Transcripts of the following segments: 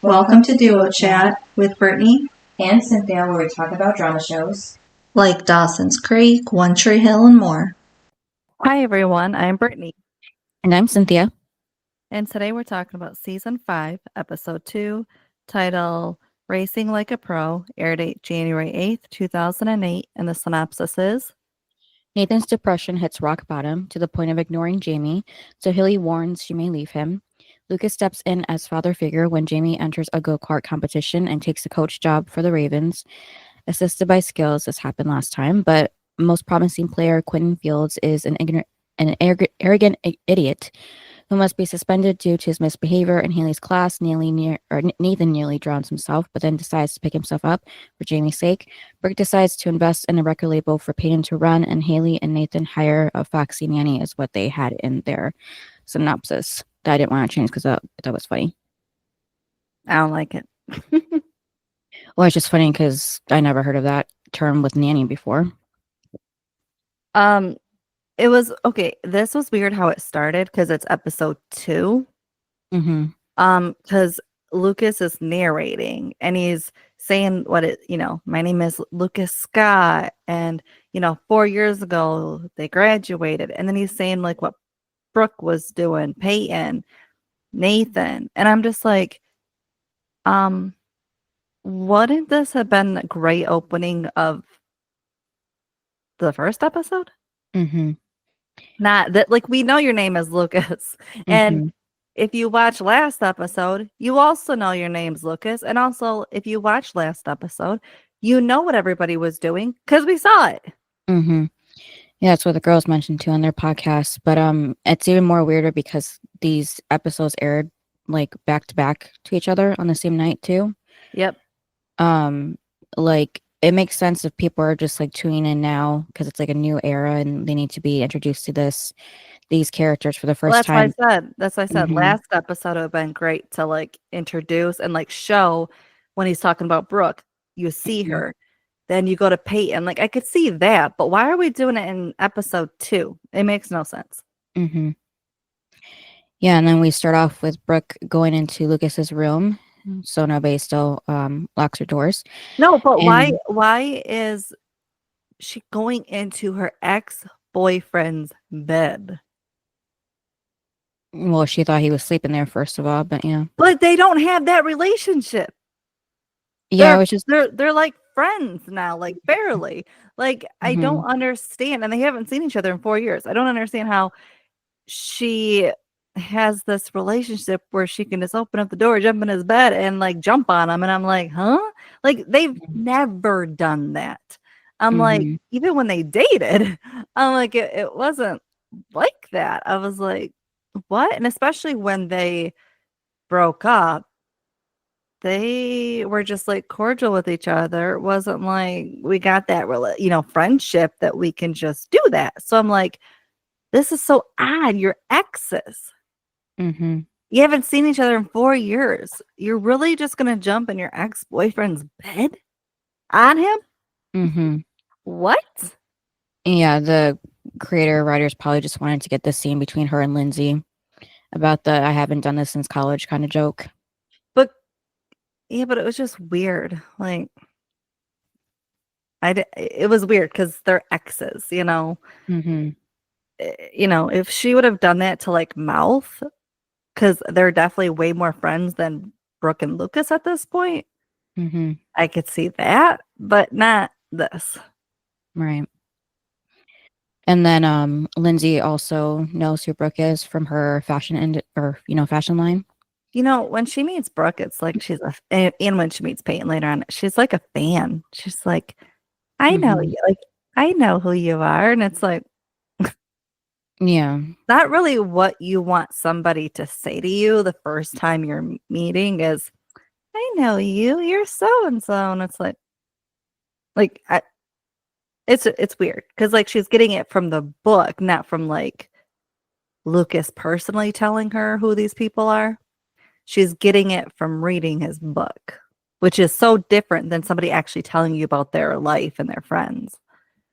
Welcome to Duo Chat with Brittany and Cynthia, where we talk about drama shows like Dawson's Creek, One Tree Hill, and more. Hi, everyone. I'm Brittany. And I'm Cynthia. And today we're talking about Season 5, Episode 2, title Racing Like a Pro, air date January 8th, 2008. And the synopsis is Nathan's depression hits rock bottom to the point of ignoring Jamie, so Hilly warns she may leave him. Lucas steps in as father figure when Jamie enters a go-kart competition and takes a coach job for the Ravens. Assisted by Skills, this happened last time, but most promising player Quentin Fields is an arrogant idiot who must be suspended due to his misbehavior in Haley's class. Nathan nearly drowns himself, but then decides to pick himself up for Jamie's sake. Brooke decides to invest in a record label for Peyton to run, and Haley and Nathan hire a foxy nanny is what they had in their synopsis. That I didn't want to change because that was funny. I don't like it. Well, it's just funny because I never heard of that term with nanny before. It was okay. This was weird how it started because it's episode 2. Mm-hmm. Because Lucas is narrating and he's saying my name is Lucas Scott, and 4 years ago they graduated, and then he's saying like what Brooke was doing, Peyton, Nathan, and I'm just like, wouldn't this have been a great opening of the first episode? Mm-hmm. Not that, like, we know your name is Lucas, and if you watch last episode, you also know your name's Lucas, and also if you watch last episode, you know what everybody was doing because we saw it. Mm-hmm. Yeah, that's what the girls mentioned too on their podcast. But it's even more weirder because these episodes aired like back to back to each other on the same night too. Yep. Like it makes sense if people are just like tuning in now because it's like a new era and they need to be introduced to these characters for the first time. That's why I said last episode would have been great to like introduce and like show when he's talking about Brooke. You see her, then you go to Peyton. Like I could see that, but why are we doing it in episode 2? It makes no sense. Mm-hmm. Yeah, and then we start off with Brooke going into Lucas's room, so nobody still locks her doors. No, but why is she going into her ex-boyfriend's bed? Well, she thought he was sleeping there first of all, but yeah. But they don't have that relationship. Yeah, it was just they're like friends now, like barely. Like I don't understand, and they haven't seen each other in 4 years. I don't understand how she has this relationship where she can just open up the door, jump in his bed, and like jump on him. And I'm like, huh? Like they've never done that. I'm like, even when they dated, I'm like, it wasn't like that. I was like, what? And especially when they broke up, they were just like cordial with each other. It wasn't like we got that friendship that we can just do that. So I'm like, this is so odd. You're exes. You haven't seen each other in 4 years. You're really just gonna jump in your ex-boyfriend's bed on him? What? Yeah, the creator writers probably just wanted to get the scene between her and Lindsay about the "I haven't done this since college" kind of joke. But it was just weird. Like it was weird because they're exes, if she would have done that to like Mouth, because they're definitely way more friends than Brooke and Lucas at this point. I could see that, but not this. Right. And then Lindsay also knows who Brooke is from her fashion fashion line. When she meets Brooke, it's like she's and when she meets Peyton later on, she's like a fan. She's like, I know you, like I know who you are, and it's like, yeah, not really what you want somebody to say to you the first time you're meeting is, I know you, you're so and so, and it's like it's weird because like she's getting it from the book, not from like Lucas personally telling her who these people are. She's getting it from reading his book, which is so different than somebody actually telling you about their life and their friends.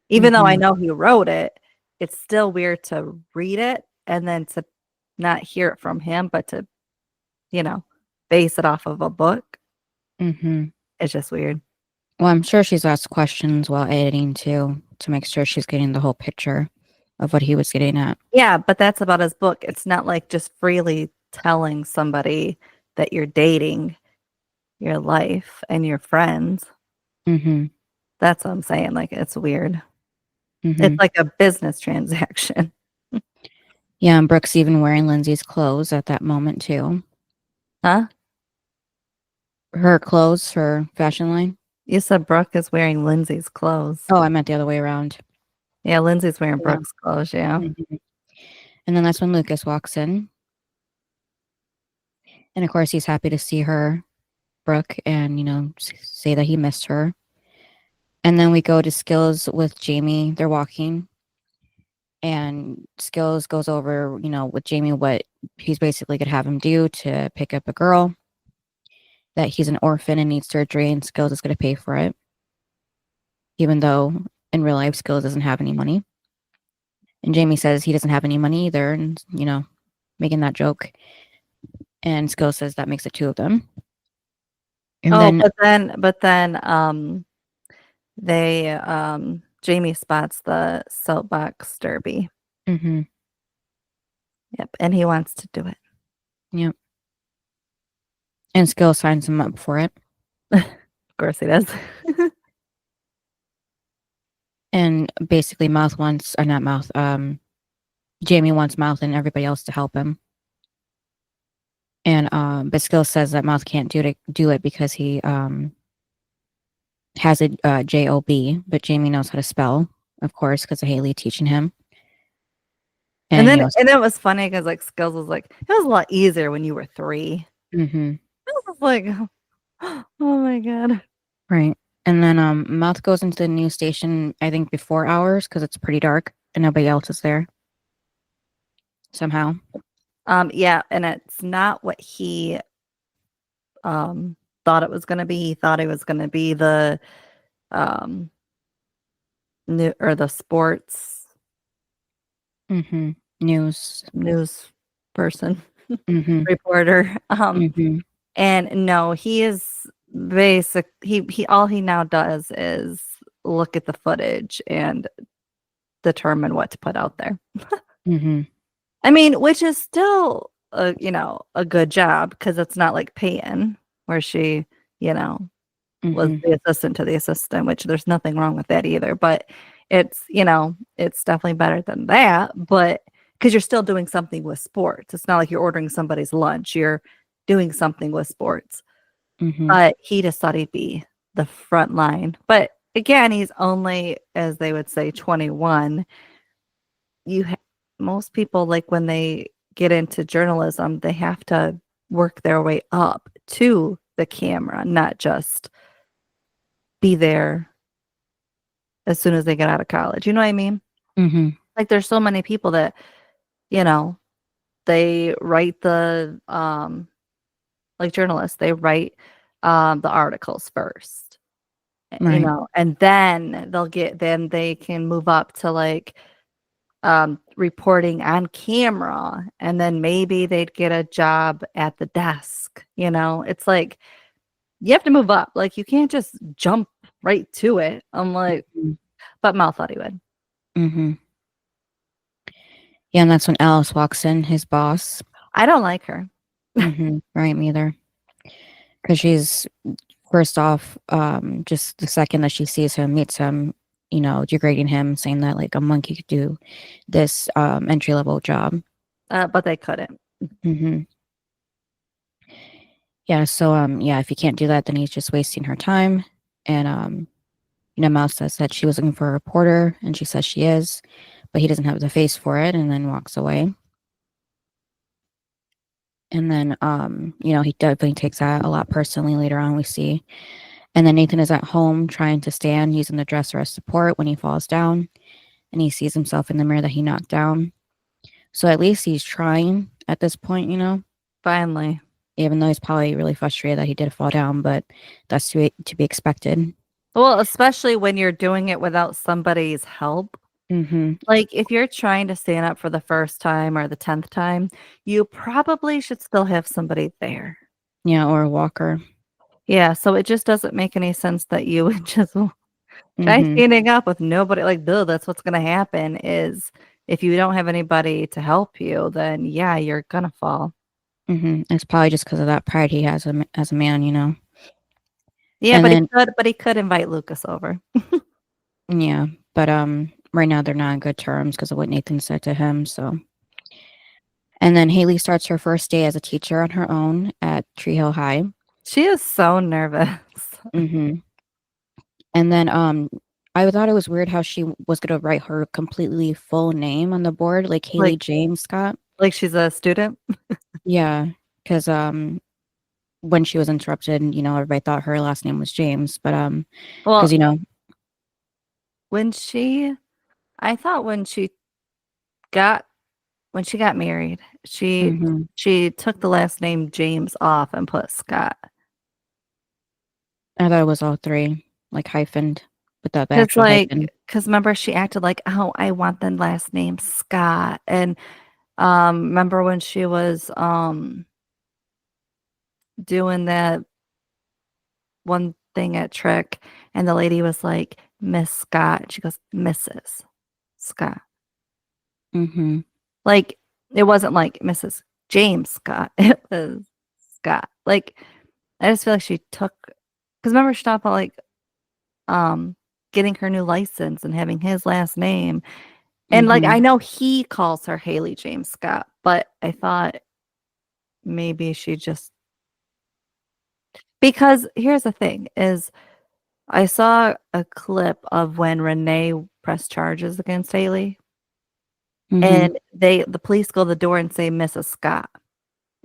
Even though I know he wrote it, it's still weird to read it and then to not hear it from him, but to, base it off of a book. Mm-hmm. It's just weird. Well, I'm sure she's asked questions while editing too to make sure she's getting the whole picture of what he was getting at. Yeah, but that's about his book. It's not like just freely telling somebody that you're dating your life and your friends. Mm-hmm. That's what I'm saying. Like, it's weird. Mm-hmm. It's like a business transaction. Yeah, and Brooke's even wearing Lindsay's clothes at that moment too. Huh? Her clothes, her fashion line. You said Brooke is wearing Lindsay's clothes. Oh, I meant the other way around. Yeah, Lindsay's wearing Yeah. Brooke's clothes, yeah. Mm-hmm. And then that's when Lucas walks in. And of course, he's happy to see her, Brooke, and, say that he missed her. And then we go to Skills with Jamie. They're walking. And Skills goes over, with Jamie what he's basically going to have him do to pick up a girl. That he's an orphan and needs surgery, and Skills is going to pay for it. Even though in real life, Skills doesn't have any money. And Jamie says he doesn't have any money either, and, making that joke. And Skills says that makes it two of them. And but then Jamie spots the soapbox derby. Mm-hmm. Yep, and he wants to do it. Yep. And Skills signs him up for it. Of course he does. And basically Jamie wants Mouth and everybody else to help him. And but Skills says that Mouth can't do it because he has a J-O-B, but Jamie knows how to spell, of course, because of Haley teaching him. And then it was funny because like Skills was like, it was a lot easier when you were 3. Mm-hmm. I was like, oh my God. Right. And then Mouth goes into the news station, I think before hours, because it's pretty dark and nobody else is there. Somehow. Yeah, and it's not what he thought it was going to be. He thought it was going to be the the sports news person, reporter. And no, he is he all he now does is look at the footage and determine what to put out there. I mean, which is still a good job, because it's not like Peyton where she, was the assistant to the assistant, which there's nothing wrong with that either. But it's, it's definitely better than that. But because you're still doing something with sports. It's not like you're ordering somebody's lunch. You're doing something with sports. But he just thought he'd be the front line. But again, he's only, as they would say, 21. Most people, like when they get into journalism, they have to work their way up to the camera, not just be there as soon as they get out of college. You know what I mean? Like there's so many people that, they write the like journalists, they write the articles first, Right. And then they can move up to like reporting on camera, and then maybe they'd get a job at the desk. It's like you have to move up. Like you can't just jump right to it. I'm like, but Mal thought he would. Yeah, and that's when Alice walks in, his boss. I don't like her. Right, me either. Because she's, first off, just the second that she sees him, meets him, degrading him, saying that like a monkey could do this entry-level job. But they couldn't. Yeah, so if you can't do that, then he's just wasting her time. And Mouse says that she was looking for a reporter, and she says she is, but he doesn't have the face for it, and then walks away. And then he definitely takes that a lot personally later on, we see. And then Nathan is at home trying to stand, using the dresser as support when he falls down, and he sees himself in the mirror that he knocked down. So at least he's trying at this point, Finally. Even though he's probably really frustrated that he did fall down, but that's to be expected. Well, especially when you're doing it without somebody's help. Like if you're trying to stand up for the first time or the 10th time, you probably should still have somebody there. Yeah, or a walker. Yeah, so it just doesn't make any sense that you would just try Mm-hmm. standing up with nobody. Like, duh, that's what's gonna happen is if you don't have anybody to help you, then yeah, you're gonna fall. Mm-hmm. It's probably just because of that pride he has as a man, Yeah, And then but he could invite Lucas over. yeah, but right now they're not on good terms because of what Nathan said to him. So, and then Haley starts her first day as a teacher on her own at Tree Hill High. She is so nervous. Mm-hmm. And then I thought it was weird how she was gonna write her completely full name on the board, like Haley Like James Scott. like she's a student. Yeah, because when she was interrupted, everybody thought her last name was James, but because Well, when she I thought got when she got married, hmm she took the last name James off and put Scott. I thought it was all three, like hyphened without the actual hyphen. Cause remember she acted like, oh, I want the last name Scott. And remember when she was doing that one thing at Trick and the lady was like, Miss Scott. She goes, Mrs. Scott. Mm-hmm. Like it wasn't like Mrs. James Scott. It was Scott. Like I just feel like she took because remember she talked about like getting her new license and having his last name. And like I Mm-hmm. know he calls her Haley James Scott, but I thought maybe she just because here's the thing is I saw a clip of when Renee pressed charges against Haley Mm-hmm. and the police go to the door and say Mrs. Scott.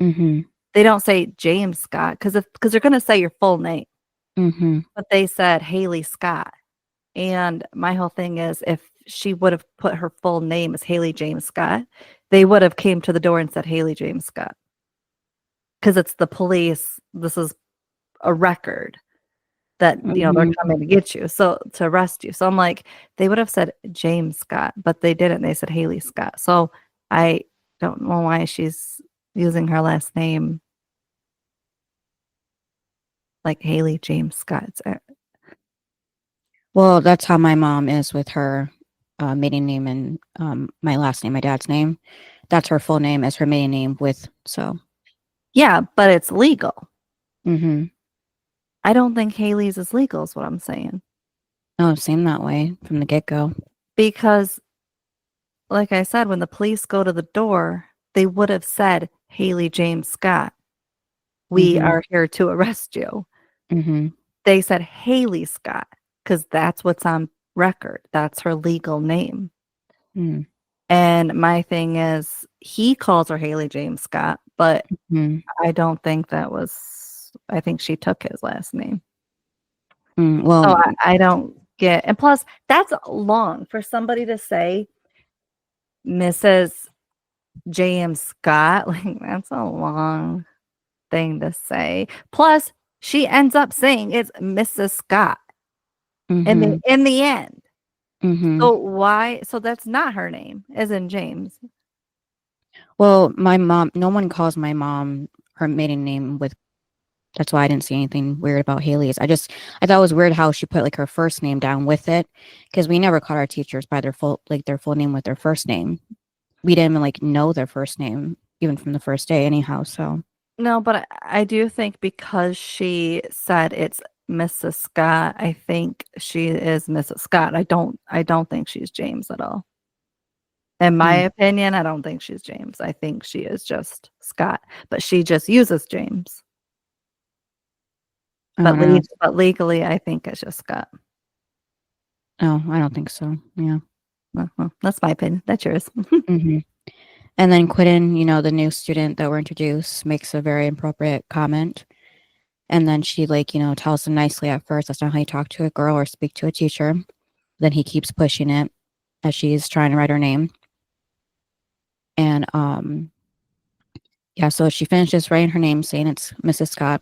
Mm-hmm. They don't say James Scott because they're gonna say your full name. Mm-hmm. But they said Haley Scott. And my whole thing is if she would have put her full name as Haley James Scott, they would have came to the door and said Haley James Scott. Because it's the police. This is a record that they're Mm-hmm. coming to get you. So to arrest you. So I'm like, they would have said James Scott, but they didn't. They said Haley Scott. So I don't know why she's using her last name like Haley James Scott. Well, that's how my mom is with her maiden name and my last name, my dad's name. That's her full name as her maiden name with so. Yeah, but it's legal. Mm-hmm. I don't think Haley's is legal is what I'm saying. Oh, it seemed that way from the get-go. Because like I said, when the police go to the door, they would have said, Haley James Scott, we Mm-hmm. are here to arrest you. Mm-hmm. They said Haley Scott because that's what's on record. That's her legal name. Mm-hmm. And my thing is, he calls her Haley James Scott, but I don't think I think she took his last name. So Well, I don't get, and plus, that's long for somebody to say Mrs. James Scott. Like, that's a long thing to say. Plus, she ends up saying it's Mrs. Scott mm-hmm. in the end. Mm-hmm. So why? So that's not her name, as in James. Well, my mom, no one calls my mom her maiden name with, that's why I didn't see anything weird about Haley's. I thought it was weird how she put like her first name down with it because we never called our teachers by their full name with their first name. We didn't even like know their first name even from the first day anyhow. So, No, but I do think because she said it's Mrs. Scott, I think she is Mrs. Scott. I don't think she's James at all. In my mm, opinion, I don't think she's James. I think she is just Scott, but she just uses James. I don't know. But legally, I think it's just Scott. Oh, I don't think so. Yeah. That's my opinion. That's yours. hmm And then Quidden, the new student that were introduced, makes a very inappropriate comment. And then she tells him nicely at first, that's not how you talk to a girl or speak to a teacher. Then he keeps pushing it as she's trying to write her name. And yeah, so she finishes writing her name, saying it's Mrs. Scott.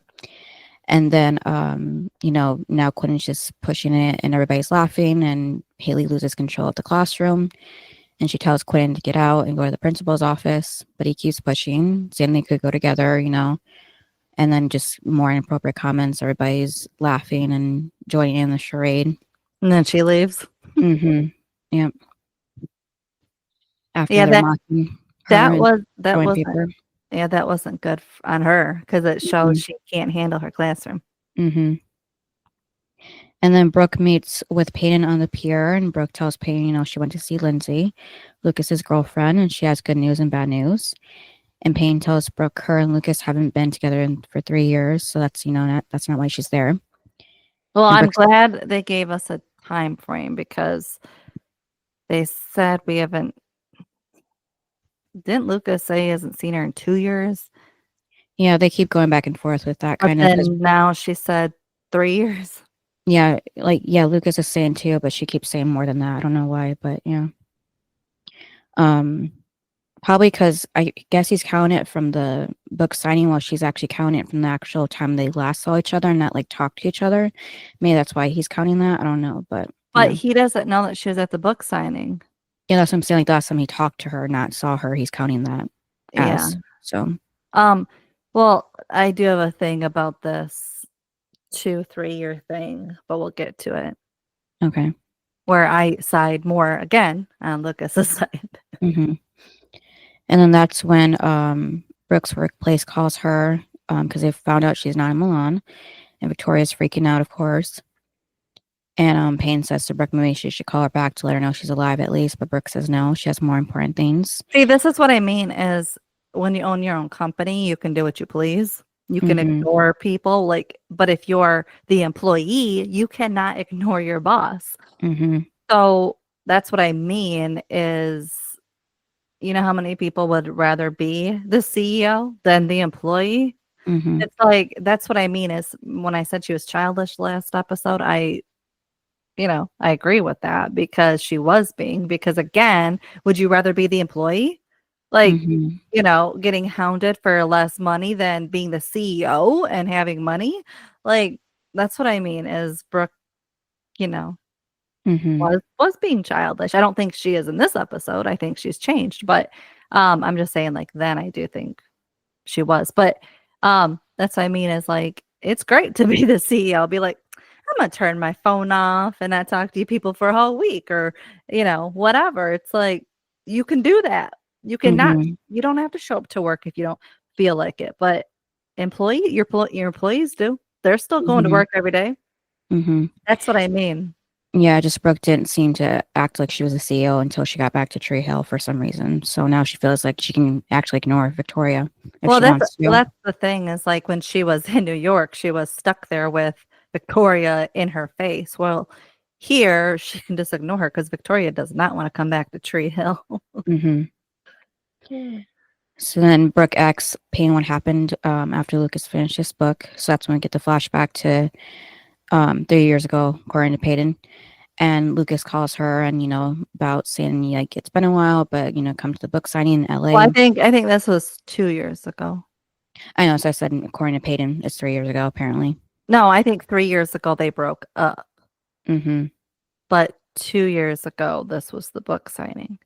And then now Quidden's just pushing it and everybody's laughing and Haley loses control of the classroom. And she tells Quidden to get out and go to the principal's office, but he keeps pushing, saying they could go together, And then just more inappropriate comments. Everybody's laughing and joining in the charade. And then she leaves. Mm-hmm. Yep. After Yeah, they're mocking her that wasn't good on her because it shows she can't handle her classroom. Mm-hmm. And then Brooke meets with Peyton on the pier, and Brooke tells Peyton, she went to see Lindsay, Lucas's girlfriend, and she has good news and bad news. And Payne tells Brooke her and Lucas haven't been together for 3 years, so that's that's not why she's there. Well, I'm glad they gave us a time frame because they said we haven't. Didn't Lucas say he hasn't seen her in 2 years? Yeah, they keep going back and forth with that But then now she said 3 years. Yeah, Lucas is saying 2, but she keeps saying more than that. I don't know why, but yeah. Probably because I guess he's counting it from the book signing while she's actually counting it from the actual time they last saw each other and not like talk to each other. Maybe that's why he's counting that. I don't know, but he doesn't know that she was at the book signing. Yeah, that's what I'm saying. Like the last time he talked to her, not saw her, he's counting that as. So well, I do have a thing about this 2-3 year thing, but we'll get to it. Okay. Where I side more again on Lucas's side. Mm-hmm. And then that's when Brooke's workplace calls her because they found out she's not in Milan, and Victoria's freaking out, of course. And Payne says to Brooke maybe she should call her back to let her know she's alive at least, but Brooke says no, she has more important things. See, this is what I mean is when you own your own company, you can do what you please. You can ignore people, but if you're the employee, you cannot ignore your boss. Mm-hmm. So that's what I mean is, you know how many people would rather be the CEO than the employee? Mm-hmm. It's like, that's what I mean is when I said she was childish last episode, I agree with that because she was because again, would you rather be the employee? Getting hounded for less money than being the CEO and having money? Like, that's what I mean is Brooke, was being childish. I don't think she is in this episode. I think she's changed, but I'm just saying then I do think she was. But that's what I mean is it's great to be the CEO. Be like, I'm gonna turn my phone off and not talk to you people for a whole week or whatever. It's like you can do that. You cannot. You don't have to show up to work if you don't feel like it. But your employees do. They're still going to work every day. That's what I mean. Yeah, just Brooke didn't seem to act like she was a CEO until she got back to Tree Hill for some reason. So now she feels like she can actually ignore Victoria if she wants to. Well, that's the thing is when she was in New York, she was stuck there with Victoria in her face. Well, here she can just ignore her because Victoria does not want to come back to Tree Hill. So then Brooke asks Payne what happened after Lucas finished this book. So that's when we get the flashback to 3 years ago, according to Peyton. And Lucas calls her and, about saying, it's been a while, but, come to the book signing in LA. Well, I think this was 2 years ago. I know. So I said, according to Peyton, it's 3 years ago, apparently. No, I think 3 years ago they broke up. But 2 years ago, this was the book signing.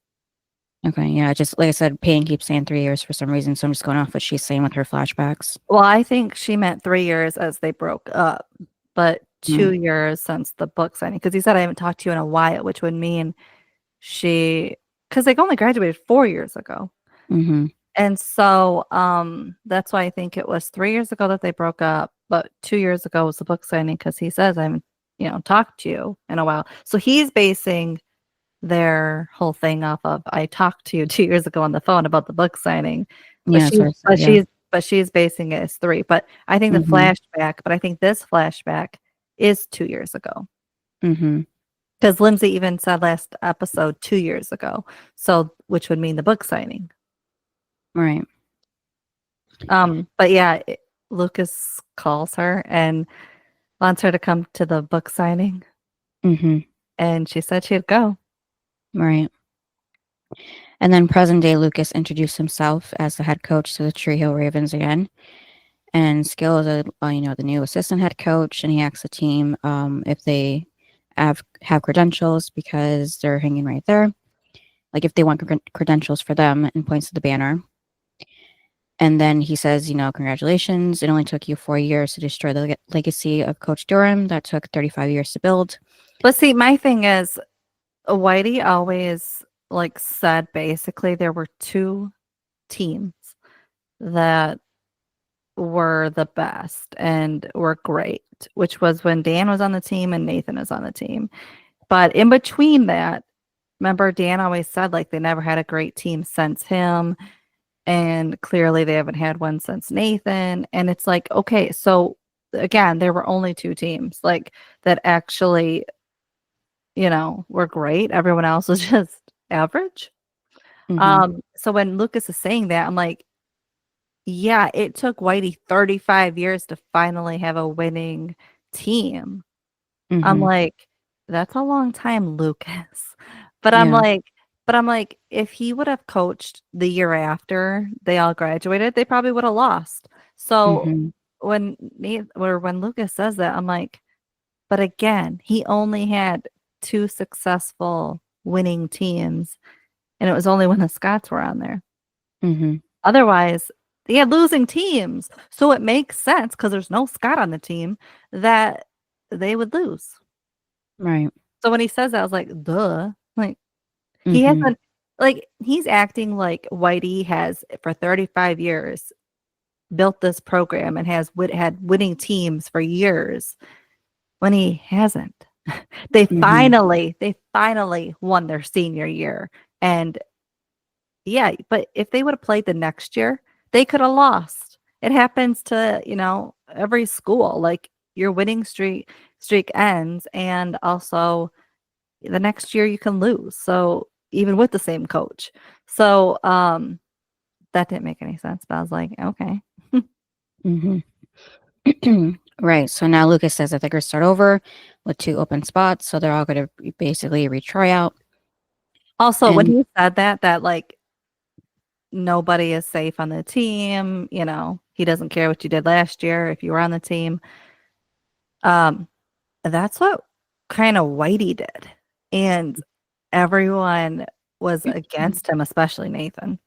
Okay, yeah, just like I said, Payne keeps saying 3 years for some reason, so I'm just going off what she's saying with her flashbacks. Well, I think she meant 3 years as they broke up, but 2 years since the book signing. Because he said, I haven't talked to you in a while, which would mean because they only graduated 4 years ago. And so that's why I think it was 3 years ago that they broke up, but 2 years ago was the book signing because he says, I haven't, talked to you in a while. So he's basing their whole thing off of I talked to you 2 years ago on the phone about the book signing. But she's basing it as 3. But I think the flashback, but I think this flashback is 2 years ago. Because Lindsay even said last episode 2 years ago. So which would mean the book signing. Right. But yeah, Lucas calls her and wants her to come to the book signing. And she said she'd go. Right. And then present day Lucas introduced himself as the head coach to the Tree Hill Ravens again. And Skill is the new assistant head coach, and he asks the team if they have credentials because they're hanging right there. Like if they want credentials for them, and points to the banner. And then he says, congratulations. It only took you 4 years to destroy the legacy of Coach Durham that took 35 years to build. But see, my thing is, Whitey always said basically there were 2 teams that were the best and were great, which was when Dan was on the team and Nathan was on the team. But in between that, remember Dan always said they never had a great team since him, and clearly they haven't had one since Nathan. And it's okay, so again, there were only 2 teams that actually, were great. Everyone else was just average. So when Lucas is saying that, I'm like, yeah, it took Whitey 35 years to finally have a winning team. I'm like, that's a long time, Lucas. But I'm like, if he would have coached the year after they all graduated, they probably would have lost. So when Lucas says that, I'm like, but again, he only had 2 successful winning teams, and it was only when the Scots were on there. Otherwise, they had losing teams. So it makes sense, because there's no Scott on the team, that they would lose. Right. So when he says that, I was like, duh. He hasn't, he's acting like Whitey has, for 35 years, built this program and has had winning teams for years, when he hasn't. They finally won their senior year. And yeah, but if they would have played the next year, they could have lost. It happens to, every school. Your winning streak ends, and also the next year you can lose. So even with the same coach. So that didn't make any sense, but I was like, okay. Right. So now Lucas says that they're going to start over with 2 open spots. So they're all going to basically retry out. Also, when he said that nobody is safe on the team, he doesn't care what you did last year if you were on the team. That's what kind of Whitey did. And everyone was against him, especially Nathan.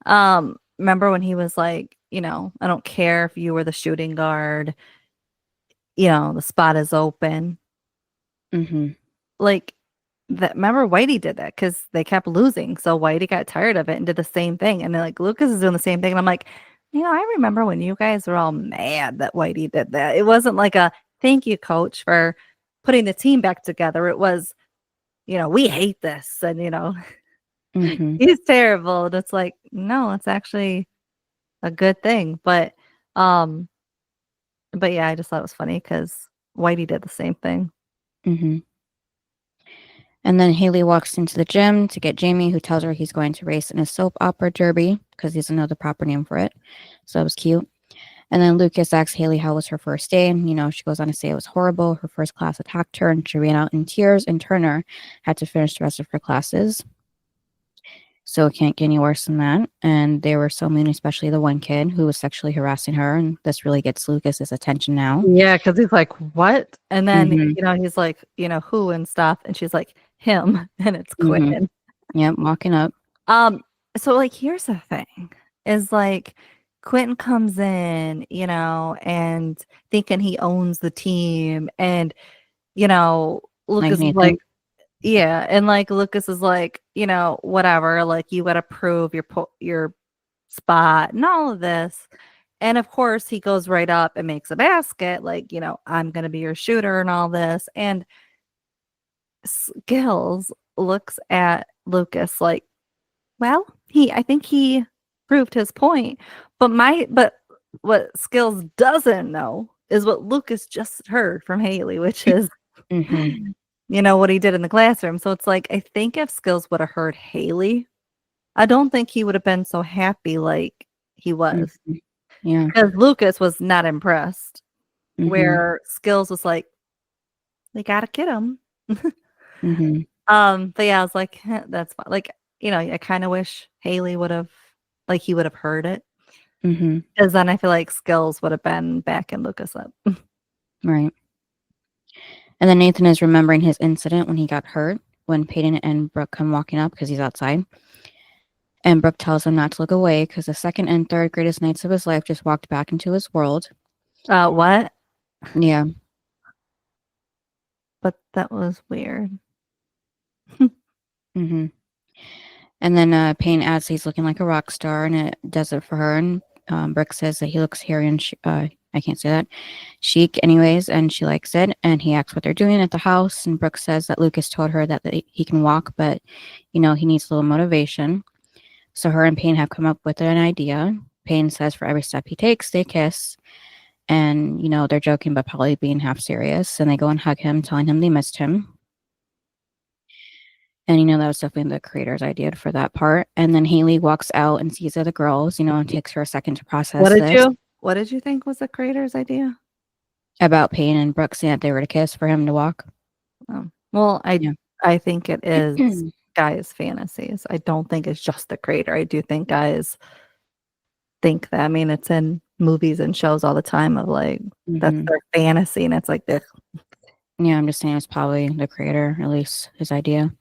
Remember when he was like, I don't care if you were the shooting guard, the spot is open. Remember Whitey did that because they kept losing. So Whitey got tired of it and did the same thing. And then Lucas is doing the same thing. And I'm like, I remember when you guys were all mad that Whitey did that. It wasn't like a thank you, coach, for putting the team back together. It was, we hate this. And, he's terrible. And it's like, no, it's actually a good thing. But yeah, I just thought it was funny because Whitey did the same thing. And then Haley walks into the gym to get Jamie, who tells her he's going to race in a soap opera derby, because he doesn't know the proper name for it. So it was cute. And then Lucas asks Haley how was her first day. And, she goes on to say it was horrible. Her first class attacked her and she ran out in tears, and Turner had to finish the rest of her classes. So it can't get any worse than that. And they were so mean, especially the one kid who was sexually harassing her. And this really gets Lucas's attention now. Yeah, because he's like, what? And then, he's like, who and stuff. And she's like, him. And it's Quentin. Yep, walking up. So here's the thing is Quentin comes in, and thinking he owns the team. And, Lucas is like, yeah. And Lucas is like, whatever, you got to prove your spot and all of this. And of course he goes right up and makes a basket. I'm going to be your shooter and all this. And Skills looks at Lucas like, well, I think he proved his point. But what Skills doesn't know is what Lucas just heard from Haley, which is, what he did in the classroom. So it's like, I think if Skills would have heard Haley, I don't think he would have been so happy like he was. Yeah. Because Lucas was not impressed. Where Skills was like, we gotta get him. But yeah, I was like, that's fine. I kind of wish Haley would have, he would have heard it. Because then I feel like Skills would have been backing Lucas up. Right. And then Nathan is remembering his incident when he got hurt, when Peyton and Brooke come walking up because he's outside. And Brooke tells him not to look away because the second and third greatest nights of his life just walked back into his world. What? Yeah. But that was weird. Mm-hmm. And then Payne adds he's looking like a rock star, and it does it for her. And Brooke says that he looks hairy and I can't say that, chic anyways, and she likes it. And he asks what they're doing at the house, and Brooke says that Lucas told her that he can walk, but he needs a little motivation. So her and Payne have come up with an idea. Payne says for every step he takes, they kiss. And, they're joking, but probably being half serious. And they go and hug him, telling him they missed him. And, that was definitely the creator's idea for that part. And then Haley walks out and sees the other girls, and takes her a second to process What did you think was the creator's idea? About Payne and Brooke saying that they were to kiss for him to walk. Well, I think it is guys' fantasies. I don't think it's just the creator. I do think guys think that. I mean, it's in movies and shows all the time of like, that's their fantasy, and it's like this. Yeah, I'm just saying it's probably the creator, at least his idea.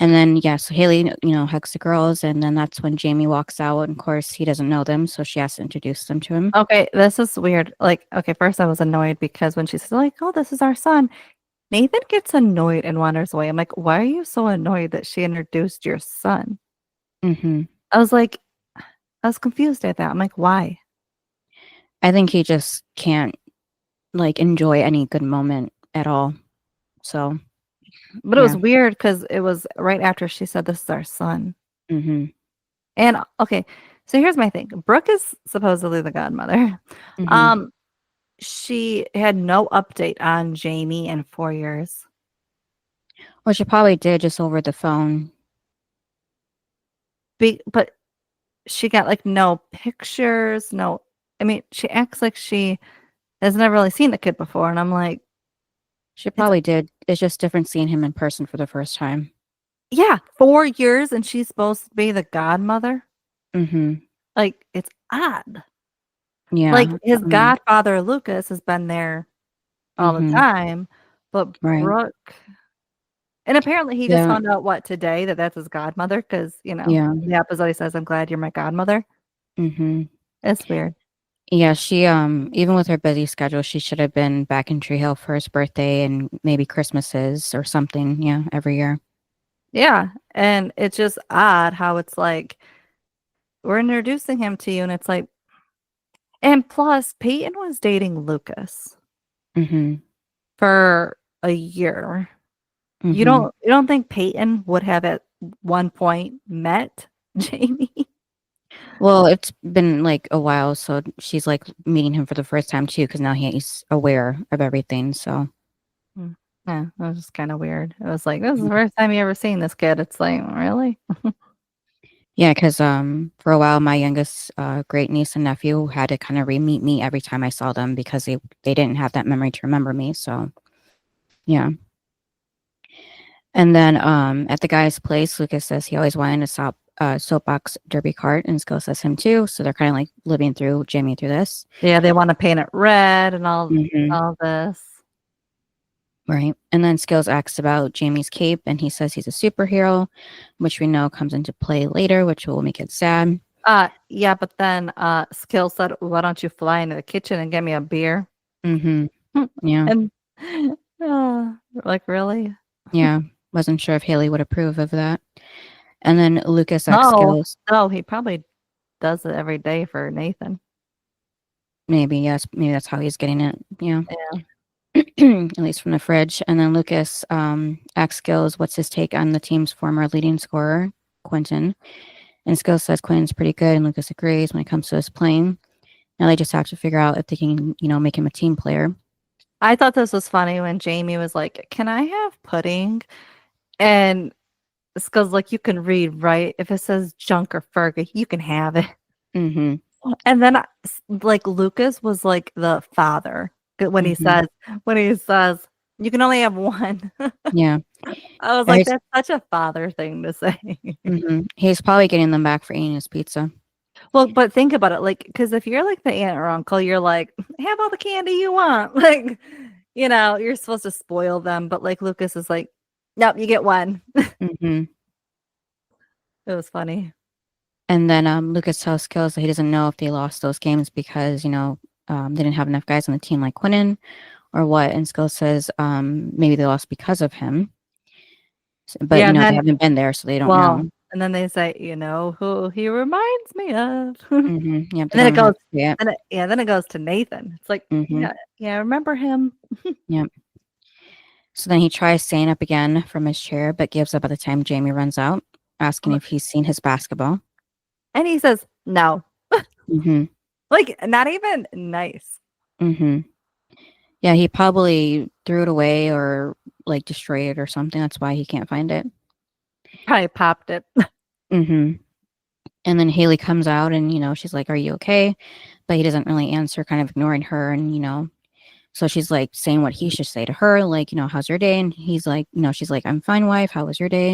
And then, so Haley, hugs the girls, and then that's when Jamie walks out. And of course, he doesn't know them, so she has to introduce them to him. Okay, this is weird. Like, okay, first I was annoyed because when she says, like, oh, this is our son, Nathan gets annoyed and wanders away. I'm like, why are you so annoyed that she introduced your son? Mm-hmm. I was confused at that. I'm like, why? I think he just can't, enjoy any good moment at all. So. But it was weird because it was right after she said, this is our son. Mm-hmm. And, okay, so here's my thing. Brooke is supposedly the godmother. Mm-hmm. She had no update on Jamie in 4 years. Well, she probably did just over the phone. But she got like no pictures, no. I mean, she acts like she has never really seen the kid before, and I'm like, she probably did. It's just different seeing him in person for the first time. Yeah, 4 years, and she's supposed to be the godmother. Mm-hmm. Like, it's odd. Yeah, like his godfather Lucas has been there all the time, but Brooke. And apparently he just found out today that's his godmother because, the episode he says, I'm glad you're my godmother. Mm-hmm. It's weird. Yeah, she, even with her busy schedule, she should have been back in Tree Hill for his birthday and maybe Christmases or something, every year. Yeah, and it's just odd how it's like, we're introducing him to you, and it's like, and plus, Peyton was dating Lucas for a year. You don't think Peyton would have at one point met Jamie? Well, it's been a while, so she's meeting him for the first time too, because now he's aware of everything. So, yeah, that was just kind of weird. It was like, this is the first time you ever seen this kid. It's like, really? Yeah, because for a while, my youngest great niece and nephew had to kind of re-meet me every time I saw them because they didn't have that memory to remember me. So, yeah. And then at the guy's place, Lucas says he always wanted a soapbox derby cart, and Skill says him too. So they're kind of living through Jamie through this. Yeah, they want to paint it red and all this. Right. And then Skills asks about Jamie's cape, and he says he's a superhero, which we know comes into play later, which will make it sad. Yeah, but then Skills said, why don't you fly into the kitchen and get me a beer? Mm-hmm. Yeah. And really? Yeah. Wasn't sure if Haley would approve of that. And then Lucas asks Skills. Oh, he probably does it every day for Nathan. Maybe, yes. Maybe that's how he's getting it. Yeah. At least from the fridge. And then Lucas asks Skills what's his take on the team's former leading scorer, Quentin. And Skills says Quentin's pretty good, and Lucas agrees when it comes to his playing. Now they just have to figure out if they can, make him a team player. I thought this was funny when Jamie was like, can I have pudding? And Skills you can read, right? If it says junk or Fergie, you can have it. Mm-hmm. And then Lucas was the father when he says you can only have one. Yeah. I was like, that's such a father thing to say. Mm-hmm. He's probably getting them back for eating his pizza. Well, but think about it, because if you're the aunt or uncle, you're have all the candy you want. You're supposed to spoil them, but Lucas is nope, you get one. Mm-hmm. It was funny. And then Lucas tells Skills that he doesn't know if they lost those games because, they didn't have enough guys on the team like Quinnen or what. And Skills says maybe they lost because of him. But, Yeah, and they then haven't been there, so they don't well, know. and then they say, "You know who he reminds me of?" Yeah, And then it goes yeah. then it goes to Nathan. It's like, yeah, remember him? Yeah. So then he tries staying up again from his chair, but gives up by the time Jamie runs out, asking if he's seen his basketball. And he says, "No." Mm-hmm. Like, not even nice. Mm-hmm. Yeah, he probably threw it away or like destroyed it or something. That's why he can't find it. Probably popped it. Mm-hmm. And then Haley comes out and, she's like, "Are you okay?" But he doesn't really answer, kind of ignoring her. And, so she's like saying what he should say to her, like, "How's your day?" And he's like, she's like, "I'm fine, wife. How was your day?"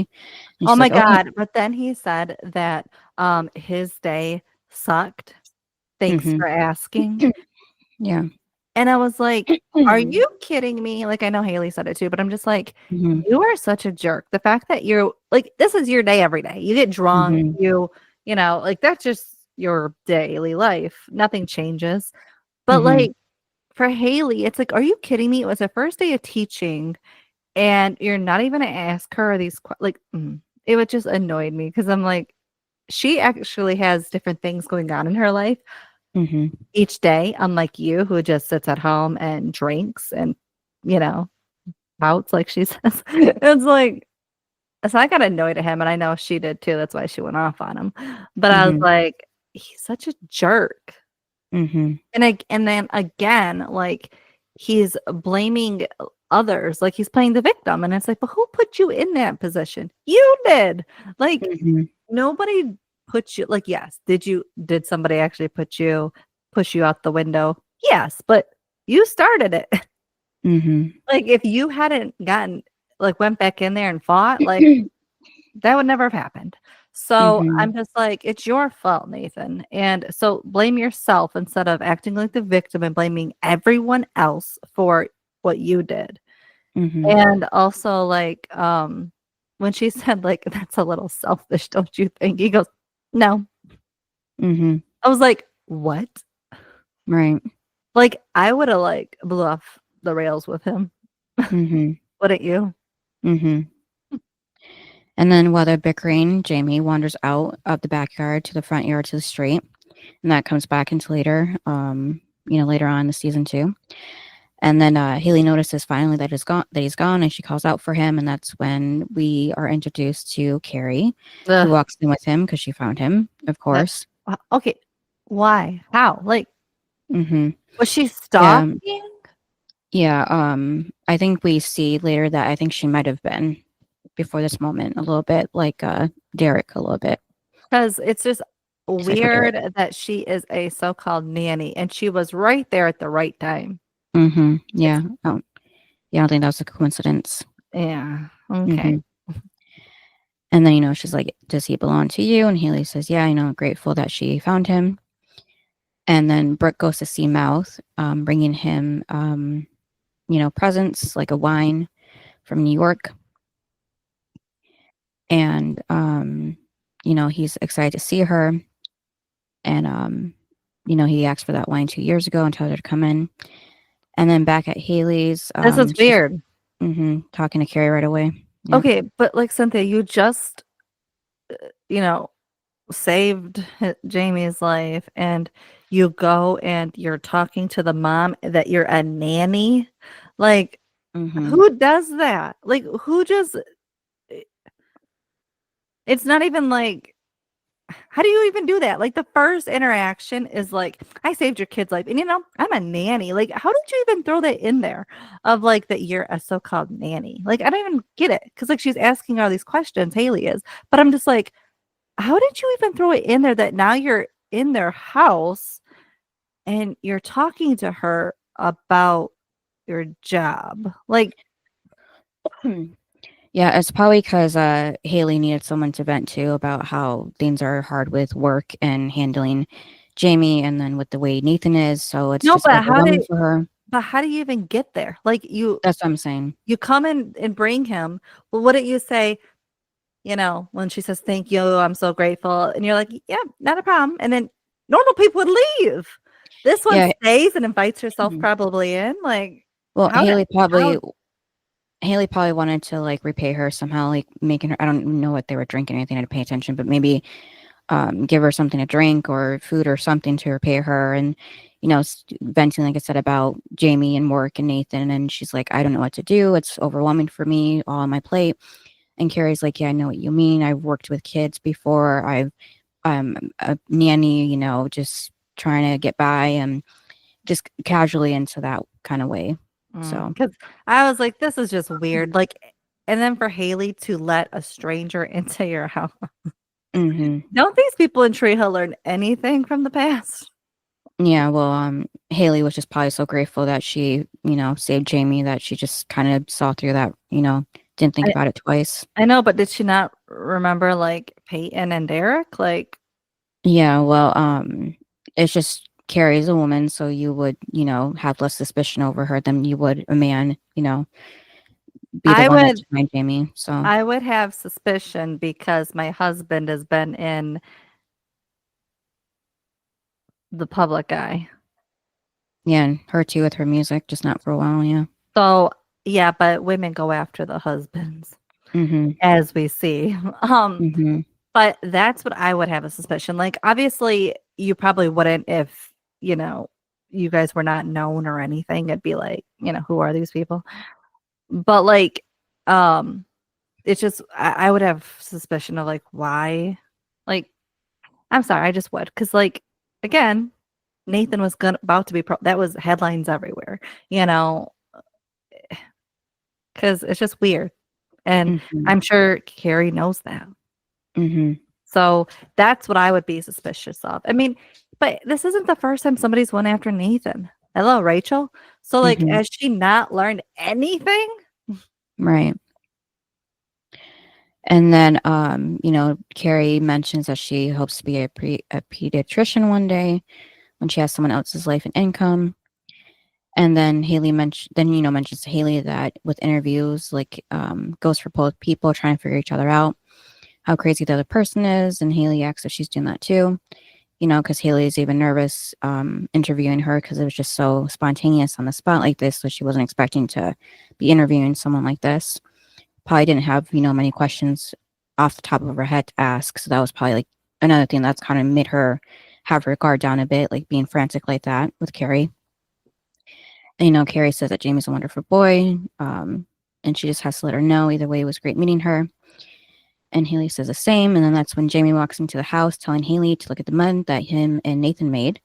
And Oh she's my like, "Oh, God. But then he said that his day sucked. Thanks mm-hmm. for asking. Yeah. And I was like, are Mm-hmm. you kidding me? Like, I know Haley said it too, but I'm just like, Mm-hmm. you are such a jerk. The fact that you're like, this is your day every day. You get drunk, Mm-hmm. like that's just your daily life. Nothing changes. But Mm-hmm. like for Haley, it's like, are you kidding me? It was her first day of teaching, and you're not even gonna ask her these it would just annoyed me because I'm like, she actually has different things going on in her life Mm-hmm. each day, unlike you, who just sits at home and drinks and, you know, pouts, like she says. It's like, so I got annoyed at him, and I know she did too. That's why she went off on him. But I was Mm-hmm. like, he's such a jerk. Mm-hmm. And then again, like he's blaming others, like he's playing the victim. And it's like, but who put you in that position? You did. Like Mm-hmm. nobody put you, like, yes, did somebody actually push you out the window? Yes, but you started it. Mm-hmm. Like if you hadn't went back in there and fought, like that would never have happened. So Mm-hmm. I'm just like, it's your fault, Nathan. And so blame yourself instead of acting like the victim and blaming everyone else for what you did. Mm-hmm. And also when she said like that's a little selfish, don't you think? He goes, "No." Mm-hmm. I was like, "What?" Right. Like I would have blew off the rails with him. Mm-hmm. Wouldn't you? Mm-hmm. And then while they're bickering, Jamie wanders out of the backyard to the front yard to the street. And that comes back into later on in the season 2. And then Haley notices finally that he's gone, and she calls out for him. And that's when we are introduced to Carrie, who Ugh, walks in with him because she found him, of that course. okay. Why? How? Like, Mm-hmm. was she Yeah. stalking? Yeah. I think we see later that I think she might have been before this moment a little bit like Derek a little bit. Because it's just Psycho Derek. weird that she is a so-called nanny and she was right there at the right time. Mm-hmm. It's Yeah. Yeah, I don't think that was a coincidence. yeah. Okay. Mm-hmm. And then, she's like, "Does he belong to you?" And Haley says, "Yeah, grateful that she found him." And then Brooke goes to see Mouth, bringing him, presents like a wine from New York. And, he's excited to see her. And, he asked for that wine 2 years ago and told her to come in. And then back at Haley's, This is she's weird. talking to Carrie right away. Yeah. Okay, but like Cynthia, you just you know saved Jamie's life, and you go and you're talking to the mom that you're a nanny. Like, Mm-hmm. who does that? Like, who just? It's not even like, how do you even do that? Like, the first interaction is like, I saved your kid's life. And I'm a nanny. Like, how did you even throw that in there of like that you're a so-called nanny? Like, I don't even get it. Cause like she's asking all these questions, Haley is. But I'm just like, how did you even throw it in there that now you're in their house and you're talking to her about your job? Like, Yeah, it's probably because Haley needed someone to vent to about how things are hard with work and handling Jamie, and then with the way Nathan is, so it's no, just overwhelming for her. but how do you even get there? Like That's what I'm saying. you come in and bring him. Well, wouldn't you say, when she says, "Thank you, I'm so grateful," and you're like, "Yeah, not a problem." And then normal people would leave. This one Yeah. stays and invites herself Mhm. probably in. Like, Well, how did Haley probably wanted to like repay her somehow, like making her. I don't know what they were drinking or anything. I had to pay attention, but maybe give her something to drink or food or something to repay her. And venting, like I said, about Jamie and work and Nathan. And she's like, I don't know what to do. It's overwhelming for me, all on my plate. And Carrie's like, yeah, I know what you mean. I've worked with kids before. I'm a nanny, just trying to get by and just casually into that kind of way. So, because I was like, this is just weird. Like, and then for Haley to let a stranger into your house. mhm. Don't these people in Tree Hill learn anything from the past? Yeah, well, Haley was just probably so grateful that she, saved Jamie that she just kind of saw through that, didn't think I, about it twice. I know, but did she not remember like Peyton and Derek? Like, Yeah, well, it's just Carrie's a woman, so you would, have less suspicion over her than you would a man, be the I one that would denied Jamie. So, I would have suspicion because my husband has been in the public eye. yeah, and her too with her music, just not for a while, yeah. So yeah, but women go after the husbands, Mm-hmm. as we see. Mm-hmm. But that's what I would have a suspicion. Like, obviously, you probably wouldn't if, you guys were not known or anything. It'd be like, who are these people? But like, it's just I would have suspicion of like why. Like, I'm sorry, I just would. Because like again, Nathan was about to be that was headlines everywhere, because it's just weird. And Mm-hmm. I'm sure Carrie knows that. Mm-hmm. So that's what I would be suspicious of. I mean, but this isn't the first time somebody's went after Nathan. Hello, Rachel. So like, Mm-hmm. has she not learned anything? Right. And then, Carrie mentions that she hopes to be a pediatrician one day when she has someone else's life and income. And then mentions to Haley that with interviews, like, goes for both people trying to figure each other out, how crazy the other person is. And Haley asks if she's doing that too, because Haley is even nervous interviewing her because it was just so spontaneous on the spot like this. So she wasn't expecting to be interviewing someone like this. Probably didn't have, many questions off the top of her head to ask. So that was probably like another thing that's kind of made her have her guard down a bit, like being frantic like that with Carrie. And, Carrie says that Jamie's a wonderful boy. And she just has to let her know. Either way, it was great meeting her. And Haley says the same. And then that's when Jamie walks into the house telling Haley to look at the mud that him and Nathan made.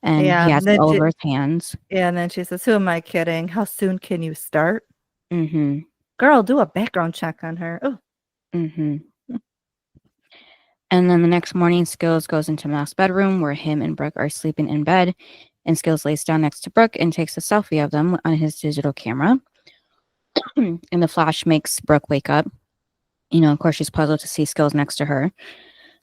And Yeah. he has it all over his hands. Yeah. And then she says, "Who am I kidding? How soon can you start?" Mm-hmm. Girl, do a background check on her. Oh. Mm-hmm. And then the next morning, Skills goes into Matt's bedroom where him and Brooke are sleeping in bed. And Skills lays down next to Brooke and takes a selfie of them on his digital camera. And the flash makes Brooke wake up. Of course, she's puzzled to see Skills next to her.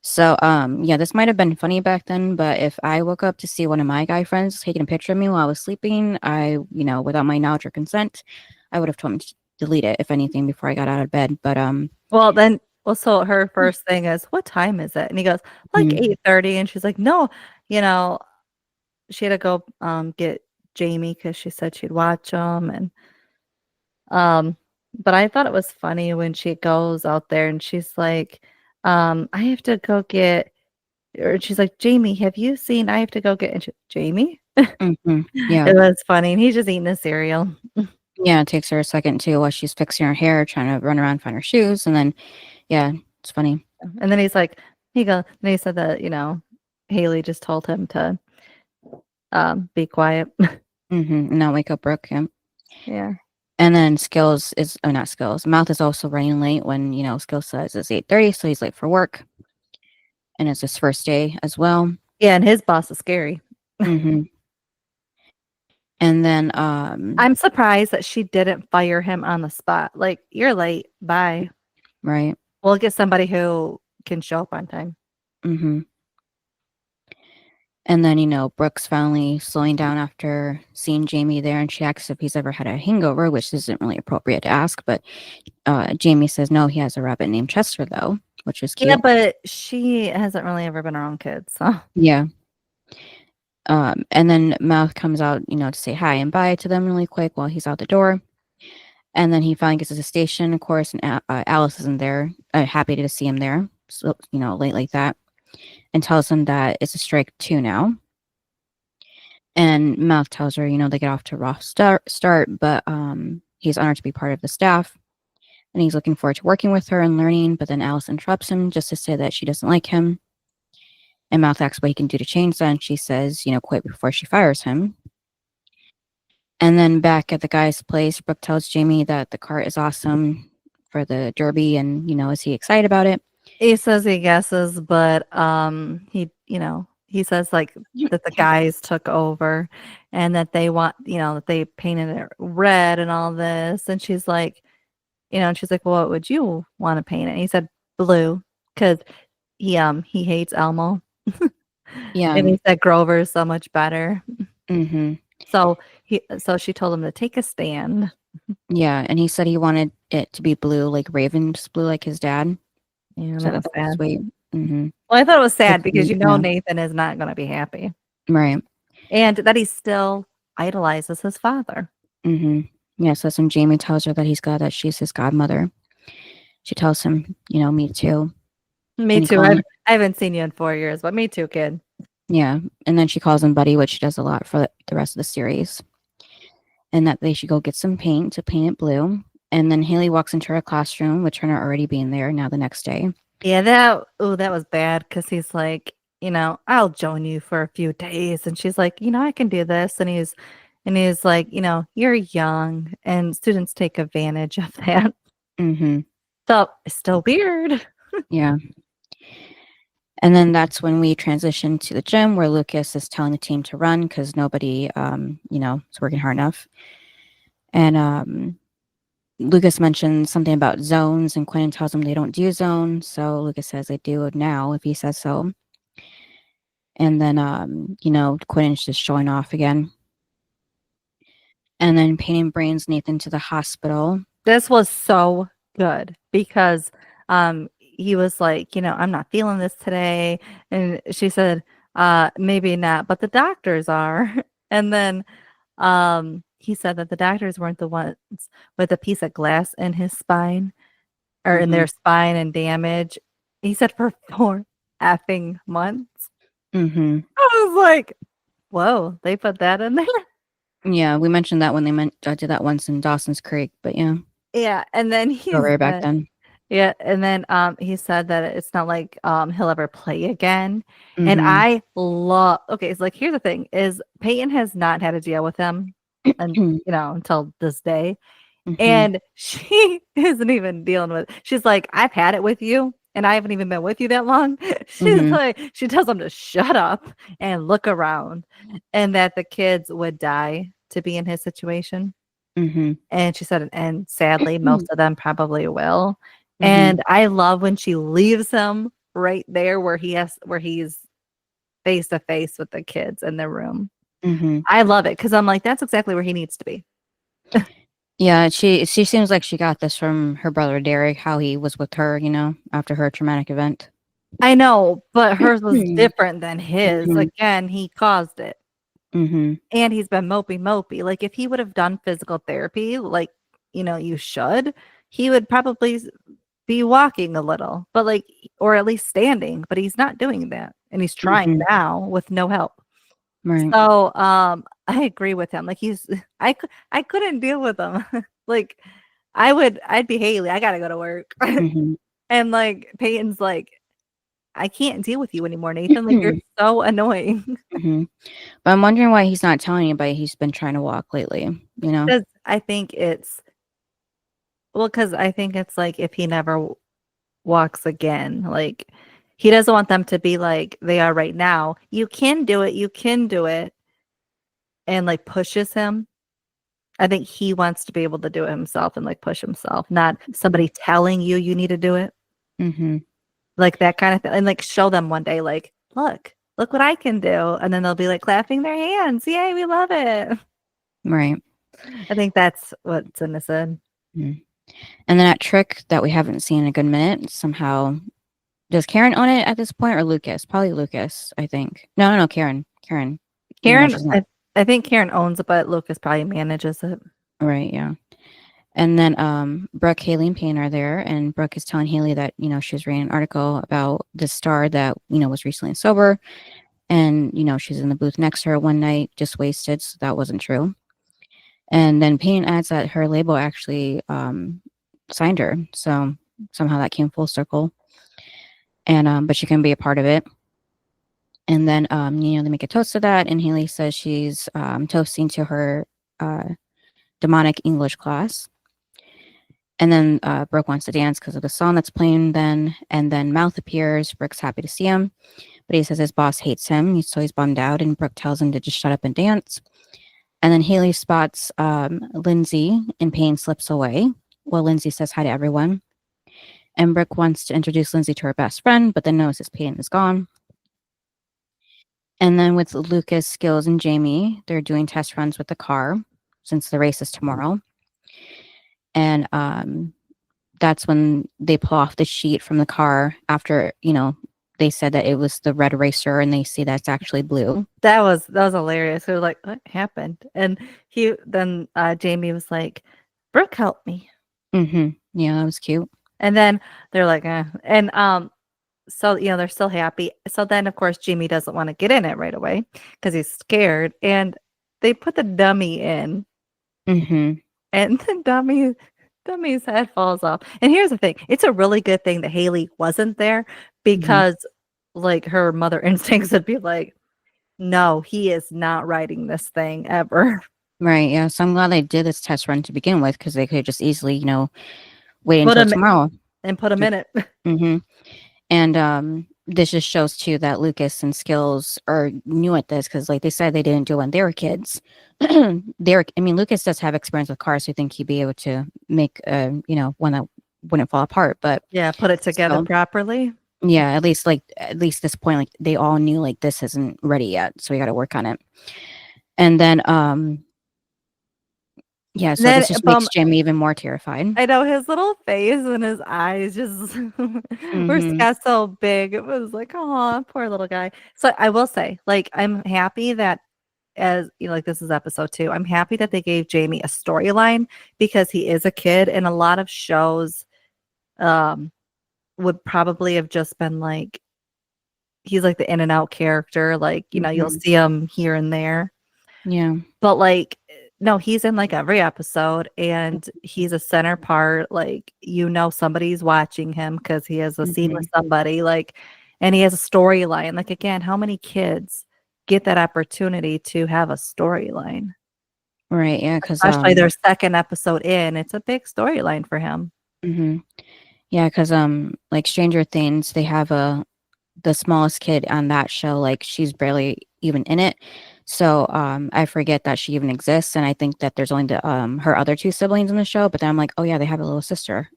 So, yeah, this might have been funny back then, but if I woke up to see one of my guy friends taking a picture of me while I was sleeping, without my knowledge or consent, I would have told him to delete it, if anything, before I got out of bed. But, So her first thing is, "What time is it?" And he goes, "Like mhm, 8:30." And she's like, "No, she had to go get Jamie because she said she'd watch him." And but I thought it was funny when she goes out there and she's like, "I have to go get," or she's like, "Jamie, have you seen? I have to go get," and Jamie. yeah. It was funny, and he's just eating his cereal. Yeah, it takes her a second too while she's fixing her hair, trying to run around, find her shoes. And then, yeah, it's funny. And then he's like, then he said that, Haley just told him to be quiet. And now wake up Brooke. Yeah. Yeah. And then not Skills. Mouth is also running late when, Skills says it's 8:30, so he's late for work. And it's his first day as well. Yeah, and his boss is scary. hmm And then, I'm surprised that she didn't fire him on the spot. Like, you're late. Bye. right. We'll get somebody who can show up on time. hmm And then, Brooke's finally slowing down after seeing Jamie there, and she asks if he's ever had a hangover, which isn't really appropriate to ask, but Jamie says no, he has a rabbit named Chester, though, which is cute. Yeah, but she hasn't really ever been around kids, so. Yeah. And then Mouth comes out, to say hi and bye to them really quick while he's out the door. And then he finally gets to the station, of course, and Alice isn't there. Happy to see him there, so, late like that, and tells him that it's a strike 2 now. And Mouth tells her, they get off to a rough start, but he's honored to be part of the staff. And he's looking forward to working with her and learning, but then Alice interrupts him just to say that she doesn't like him. And Mouth asks what he can do to change that, and she says, quit before she fires him. And then back at the guy's place, Brooke tells Jamie that the cart is awesome for the derby, and, is he excited about it? He says he guesses, but he says like that the guys took over and that they want, that they painted it red and all this. And she's like, well, what would you want to paint it? And he said blue because he hates Elmo. Yeah. And he said Grover is so much better. Mm-hmm. So she told him to take a stand. Yeah, and he said he wanted it to be blue, like Raven's blue, like his dad. Yeah, So that was sad. sweet. Mm-hmm. Well, I thought it was sad because Yeah. Nathan is not going to be happy, Right? and that he still idolizes his father. Mm-hmm. Yeah. So when Jamie tells her that he's glad that she's his godmother, she tells him, me too. Me too. I haven't seen you in 4 years, but me too, kid. Yeah, and then she calls him buddy, which she does a lot for the rest of the series. And that they should go get some paint to paint it blue. And then Haley walks into her classroom with Turner already being there now the next day. Yeah, that was bad because he's like, I'll join you for a few days. And she's like, I can do this. And he's like, you're young and students take advantage of that. Mm-hmm. So it's still weird. Yeah. And then that's when we transition to the gym where Lucas is telling the team to run because nobody, is working hard enough. And Lucas mentions something about zones, and Quentin tells him they don't do zones. So Lucas says they do now if he says so. And then, Quentin's just showing off again. And then Peyton brings Nathan to the hospital. This was so good because he was like, I'm not feeling this today. And she said, maybe not, but the doctors are. And then he said that the doctors weren't the ones with a piece of glass in his spine or in their spine and damage. He said for 4 effing months. Mm-hmm. I was like, whoa, they put that in there. Yeah, we mentioned that when they did that once in Dawson's Creek, but yeah. Yeah, and then he right back then. Yeah, and then he said that it's not like he'll ever play again. Mm-hmm. And I love it's like here's the thing is Peyton has not had a deal with him and until this day. Mm-hmm. And she isn't even dealing with she's like, I've had it with you and I haven't even been with you that long. She's like, she tells him to shut up and look around and that the kids would die to be in his situation. Mm-hmm. And she said, and sadly, most of them probably will. And I love when she leaves him right there where he's face to face with the kids in the room. Mm-hmm. I love it because I'm like, that's exactly where he needs to be. Yeah, she seems like she got this from her brother Derek, how he was with her, after her traumatic event. I know, but hers was different than his. Again, he caused it. Mm-hmm. And he's been mopey. Like if he would have done physical therapy, like, you should, he would probably be walking a little, but or at least standing, but he's not doing that. And he's trying now with no help. Right. So, I agree with him. Like I couldn't deal with him. Like I'd be Haley. I got to go to work. And like Peyton's like, I can't deal with you anymore, Nathan. Like you're so annoying. But I'm wondering why he's not telling anybody he's been trying to walk lately, Because I think it's like if he never walks again, like he doesn't want them to be like they are right now. You can do it. And like pushes him. I think he wants to be able to do it himself and like push himself, not somebody telling you need to do it. Like that kind of thing. And like show them one day, like, look, look what I can do. And then they'll be like clapping their hands. Yay, we love it. Right. I think that's what Cinna said. Mm. And then at Trick that we haven't seen in a good minute, somehow does Karen own it at this point or Lucas? Probably Lucas, I think. No, Karen. Even though Karen, she's not. I think Karen owns it, but Lucas probably manages it. Right, yeah. And then Brooke, Haley, and Payne are there, and Brooke is telling Haley that, she was reading an article about this star that, was recently sober, and, she's in the booth next to her one night, just wasted, so that wasn't true. And then Payne adds that her label actually signed her, so somehow that came full circle. And but she can be a part of it. And then they make a toast to that, and Haley says she's toasting to her demonic English class. And then Brooke wants to dance because of the song that's playing then. And then Mouth appears. Brooke's happy to see him, but he says his boss hates him, so he's bummed out. And Brooke tells him to just shut up and dance. And then Haley spots Lindsay, and Payne slips away. Well, Lindsay says hi to everyone. And Brooke wants to introduce Lindsay to her best friend, but then notices Payne is gone. And then with Lucas, Skills, and Jamie, they're doing test runs with the car since the race is tomorrow. And that's when they pull off the sheet from the car after, they said that it was the red racer, and they see that's actually blue. That was hilarious. We were like, what happened? And Jamie was like, Brooke helped me. Mm-hmm. Yeah, that was cute. And then they're like, and so they're still happy. So then of course Jamie doesn't want to get in it right away because he's scared, and they put the dummy in. Mm-hmm. And the dummy's head falls off. And here's the thing. It's a really good thing that Haley wasn't there, because like her mother instincts would be like, no, he is not riding this thing ever. Right. Yeah. So I'm glad they did this test run to begin with, because they could just easily, wait until tomorrow and put him in it. Mm-hmm. And this just shows too that Lucas and Skills are new at this, because like they said, they didn't do it when they were kids. Lucas does have experience with cars, so I think he'd be able to make one that wouldn't fall apart. But yeah, put it together properly. Yeah, at least this point, like they all knew like this isn't ready yet, so we got to work on it. And then yeah, so this just makes Jamie even more terrified. I know, his little face and his eyes just got so big. It was like, oh, poor little guy. So I will say, like, I'm happy that, as like this is episode 2, I'm happy that they gave Jamie a storyline, because he is a kid, and a lot of shows would probably have just been like, he's like the in and out character, like, you'll see him here and there. Yeah. But like, no, he's in like every episode, and he's a center part. Like, somebody's watching him because he has a scene with somebody, like, and he has a storyline. Like, again, how many kids get that opportunity to have a storyline? Right. Yeah. Because especially their second episode in, it's a big storyline for him. Mm-hmm. Yeah, because like Stranger Things, they have the smallest kid on that show, like she's barely even in it. So I forget that she even exists, and I think that there's only her other 2 siblings in the show. But then I'm like, oh yeah, they have a little sister,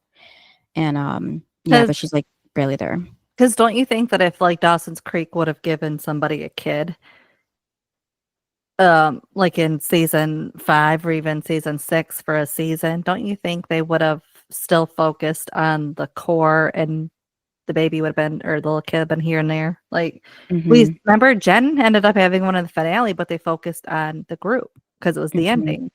and yeah, but she's like barely there. Because don't you think that if like Dawson's Creek would have given somebody a kid, like in season 5 or even season 6 for a season, don't you think they would have still focused on the core, and the baby would have been, or the little kid been here and there? Like, we remember Jen ended up having one in the finale, but they focused on the group because it was the ending,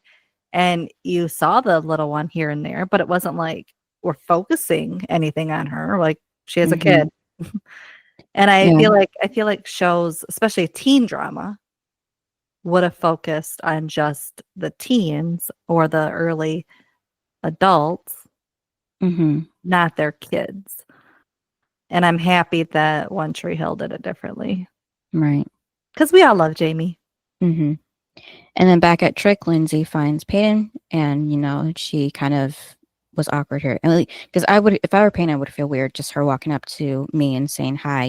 and you saw the little one here and there, but it wasn't like we're focusing anything on her. Like, she has a kid. And I feel like shows, especially a teen drama, would have focused on just the teens or the early adults, not their kids. And I'm happy that One Tree Hill did it differently. Right. Because we all love Jamie. And then back at Trick, Lindsay finds Peyton, and, she kind of was awkward here. Because if I were Peyton, I would feel weird just her walking up to me and saying hi,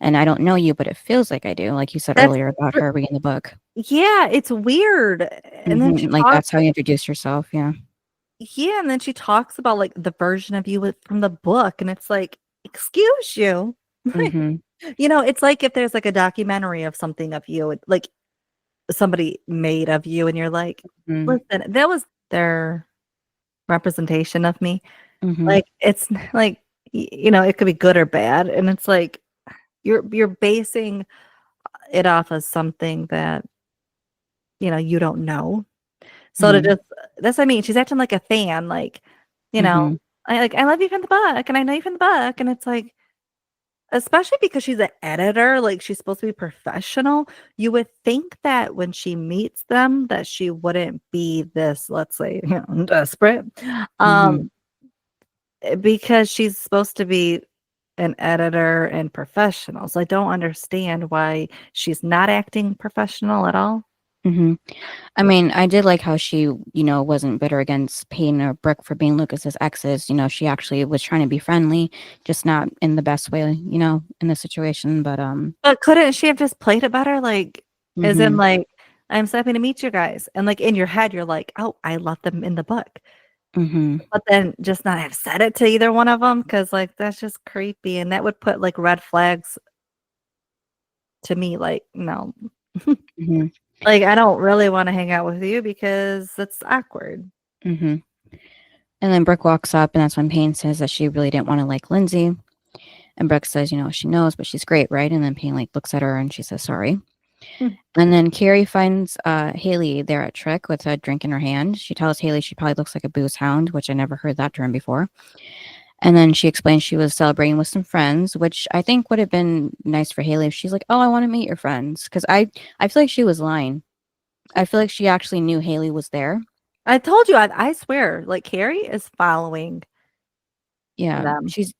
and I don't know you, but it feels like I do, like you said earlier about her reading the book. Yeah, it's weird. And then that's how you introduce yourself. Yeah. Yeah, and then she talks about like the version of you from the book, and it's like, excuse you. It's like if there's like a documentary of something of you, like somebody made of you, and you're like, Mhm. listen, that was their representation of me. Mhm. Like, it's like, it could be good or bad. And it's like, you're basing it off of something that, you don't know. So to Mhm. just that's what I mean, she's acting like a fan, like, you know, Mhm. I love you from the book, and I know you from the book, and it's like, especially because she's an editor, like, she's supposed to be professional, you would think that when she meets them, that she wouldn't be this, let's say, desperate, Mhm. um, because she's supposed to be an editor and professional, so I don't understand why she's not acting professional at all. Mhm. I mean, I did like how she, wasn't bitter against Peyton or Brooke for being Lucas's exes. She actually was trying to be friendly, just not in the best way, in the situation. But But couldn't she have just played it better? Like, as in, mhm. like, "I'm so happy to meet you guys," and, like, in your head, you're like, "Oh, I left them in the book." Mhm. But then just not have said it to either one of them, because like, that's just creepy, and that would put, like, red flags to me, like, "No." Mhm. Like, I don't really wanna hang out with you because it's awkward. Mhm. And then Brooke walks up, and that's when Payne says that she really didn't want to like Lindsay. And Brooke says, she knows, but she's great, right? And then Payne like looks at her and she says sorry. Hmm. And then Carrie finds Haley there at Trick with a drink in her hand. She tells Haley she probably looks like a booze hound, which I never heard that term before. And then she explains she was celebrating with some friends, which I think would have been nice for Haley if she's like, "Oh, I want to meet your friends," because I feel like she was lying. I feel like she actually knew Haley was there. I told you, I swear, like, Carrie is following Yeah, them. she's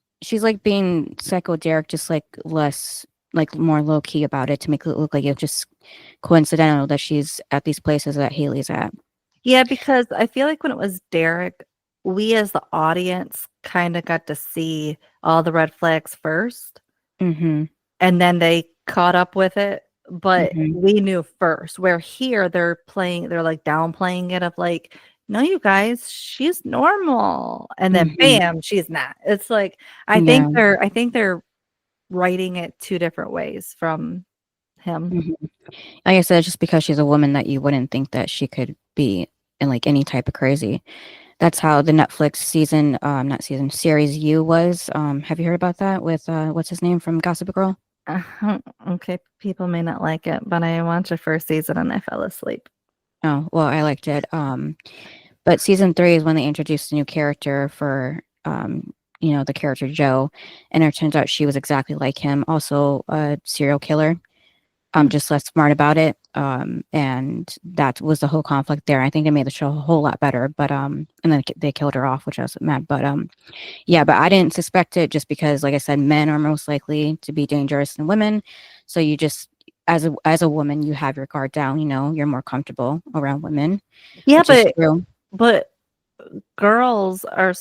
like being Psycho Derek, just like less, like more low key about it to make it look like it's just coincidental that she's at these places that Haley's at. Yeah, because I feel like when it was Derek, we as the audience kinda got to see all the red flags first. Mm-hmm. And then they caught up with it, but Mm-hmm. we knew first, where here they're, like, downplaying it of, like, "No, you guys, she's normal," and then Mm-hmm. bam, she's not. It's like, Yeah. I think they're writing it 2 different ways from him. Hmm. Like I said, just because she's a woman that you wouldn't think that she could be in like any type of crazy. That's how the Netflix season, not season, series U was. Have you heard about that with what's his name from Gossip Girl? Okay, people may not like it, but I watched the first season and I fell asleep. Oh, well, I liked it. But season 3 is when they introduced a new character for, the character Joe, and it turns out she was exactly like him, also a serial killer. Hmm. Just less smart about it. And that was the whole conflict there. I think they made the show a whole lot better, but and then they killed her off, which I was mad. But yeah, but I didn't suspect it just because, like I said, men are most likely to be dangerous than women. So you just, as a woman, you have your guard down. You're more comfortable around women, Yeah, which is true. but girls they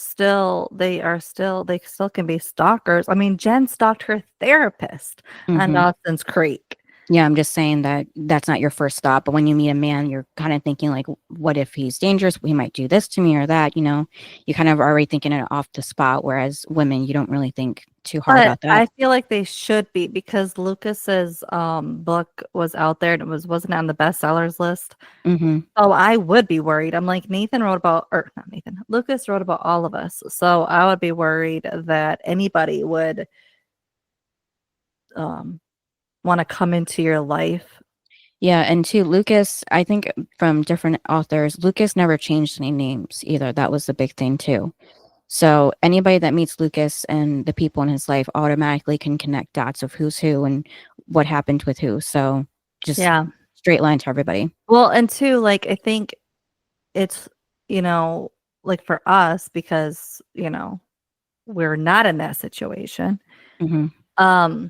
still can be stalkers. I mean, Jen stalked her therapist on Hmm. Dawson's Creek. Yeah, I'm just saying that that's not your first stop. But when you meet a man, you're kind of thinking like, what if he's dangerous? He might do this to me or that. You kind of already thinking it off the spot. Whereas women, you don't really think too hard But about that. I feel like they should be, because Lucas's book was out there and wasn't on the bestsellers list. Hmm. So I would be worried. I'm like, Nathan wrote about, or not Nathan, Lucas wrote about all of us. So I would be worried that anybody would um want to come into your life. Yeah, and to Lucas, I think from different authors, Lucas never changed any names either. That was the big thing too. So anybody that meets Lucas and the people in his life automatically can connect dots of who's who and what happened with who. So just Yeah. straight line to everybody. Well, and two, like, I think it's, like, for us, because, we're not in that situation. Hmm.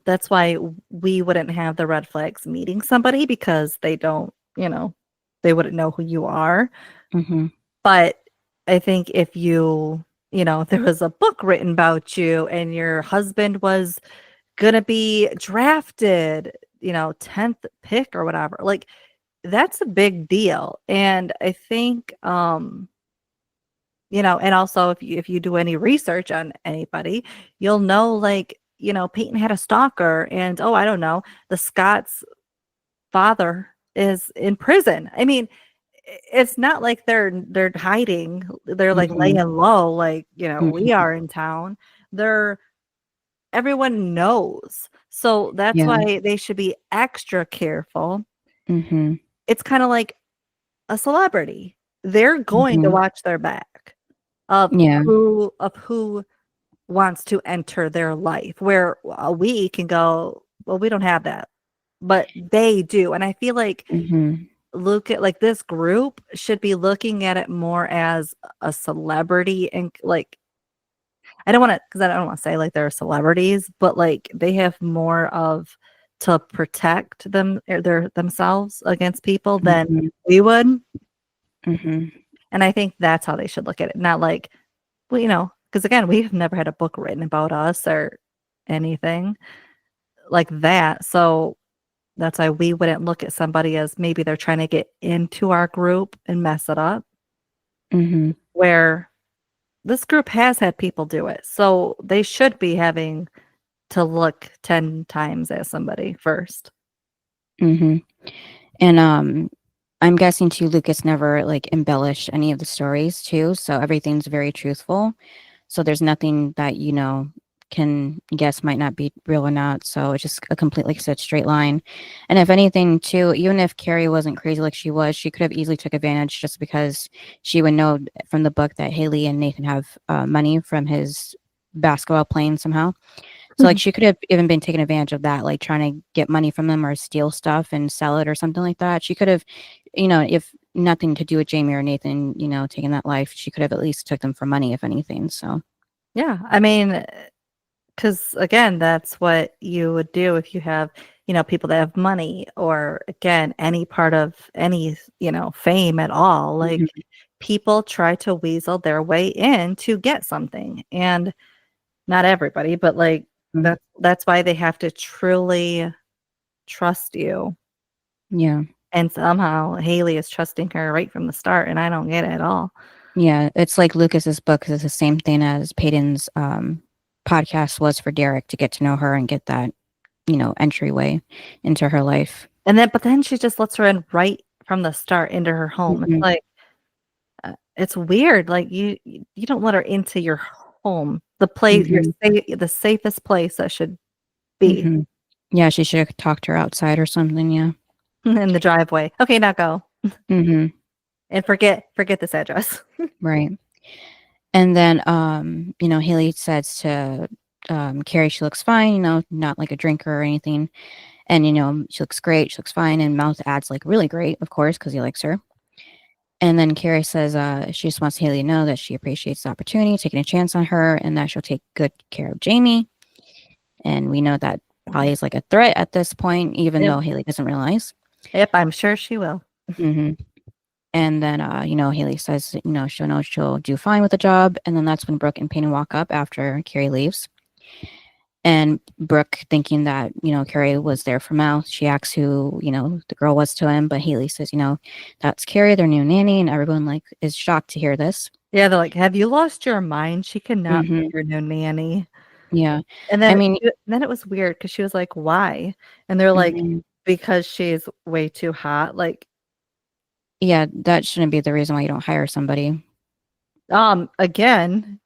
That's why we wouldn't have the red flags meeting somebody, because they wouldn't know who you are. Hmm. But I think if if there was a book written about you and your husband was gonna be drafted, 10th pick or whatever, like, that's a big deal. And I think, and also if you do any research on anybody, you'll know, like, Peyton had a stalker and, I don't know, the Scott's father is in prison. I mean, it's not like they're hiding. They're like laying low, like, we are in town. Everyone knows. So that's why they should be extra careful. It's kind of like a celebrity. They're going to watch their back of who wants to enter their life, where we can go, well, we don't have that, but they do. And I feel like look at like this group should be looking at it more as a celebrity, and like I don't want to say like they're celebrities, but like they have more of to protect themselves against people than we would. And I think that's how they should look at it. Not like, well, because again, we've never had a book written about us or anything like that. So that's why we wouldn't look at somebody as maybe they're trying to get into our group and mess it up. Where this group has had people do it. So they should be having to look 10 times at somebody first. And I'm guessing too, Lucas never like embellished any of the stories too. So everything's very truthful. So there's nothing that, can guess might not be real or not. So it's just a completely set straight line. And if anything too, even if Carrie wasn't crazy like she was, she could have easily took advantage just because she would know from the book that Haley and Nathan have money from his basketball playing somehow. So like she could have even been taking advantage of that, like trying to get money from them or steal stuff and sell it or something like that. She could have, if nothing to do with Jamie or Nathan, taking that life, she could have at least took them for money, if anything. So yeah, I mean, because again, that's what you would do if you have, people that have money, or again, any part of any, fame at all. Like people try to weasel their way in to get something, and not everybody, but like that's why they have to truly trust you. Yeah. And somehow Haley is trusting her right from the start, and I don't get it at all. Yeah, it's like Lucas's book is the same thing as Peyton's podcast was for Derek to get to know her and get that, entryway into her life. But then she just lets her in right from the start into her home. It's like it's weird. Like you don't let her into your home, the place, the safest place that should be. Yeah, she should have talked to her outside or something. Yeah, in the driveway. Okay, now go. And forget this address. Right. And then Haley says to Carrie she looks fine, not like a drinker or anything, and she looks great, she looks fine, and Mouth adds like really great, of course, because he likes her. And then Carrie says she just wants Haley to know that she appreciates the opportunity, taking a chance on her, and that she'll take good care of Jamie. And we know that probably is like a threat at this point, even though Haley doesn't realize. Yep, I'm sure she will. And then, Haley says, she'll know she'll do fine with the job. And then that's when Brooke and Peyton walk up after Carrie leaves. And Brooke, thinking that, Carrie was there for Mouth, she asks who, the girl was to him. But Haley says, that's Carrie, their new nanny. And everyone like is shocked to hear this. Yeah, they're like, have you lost your mind? She cannot be your new nanny. Yeah. And then, then it was weird because she was like, why? And they're like, because she's way too hot. Like, yeah, that shouldn't be the reason why you don't hire somebody. Again,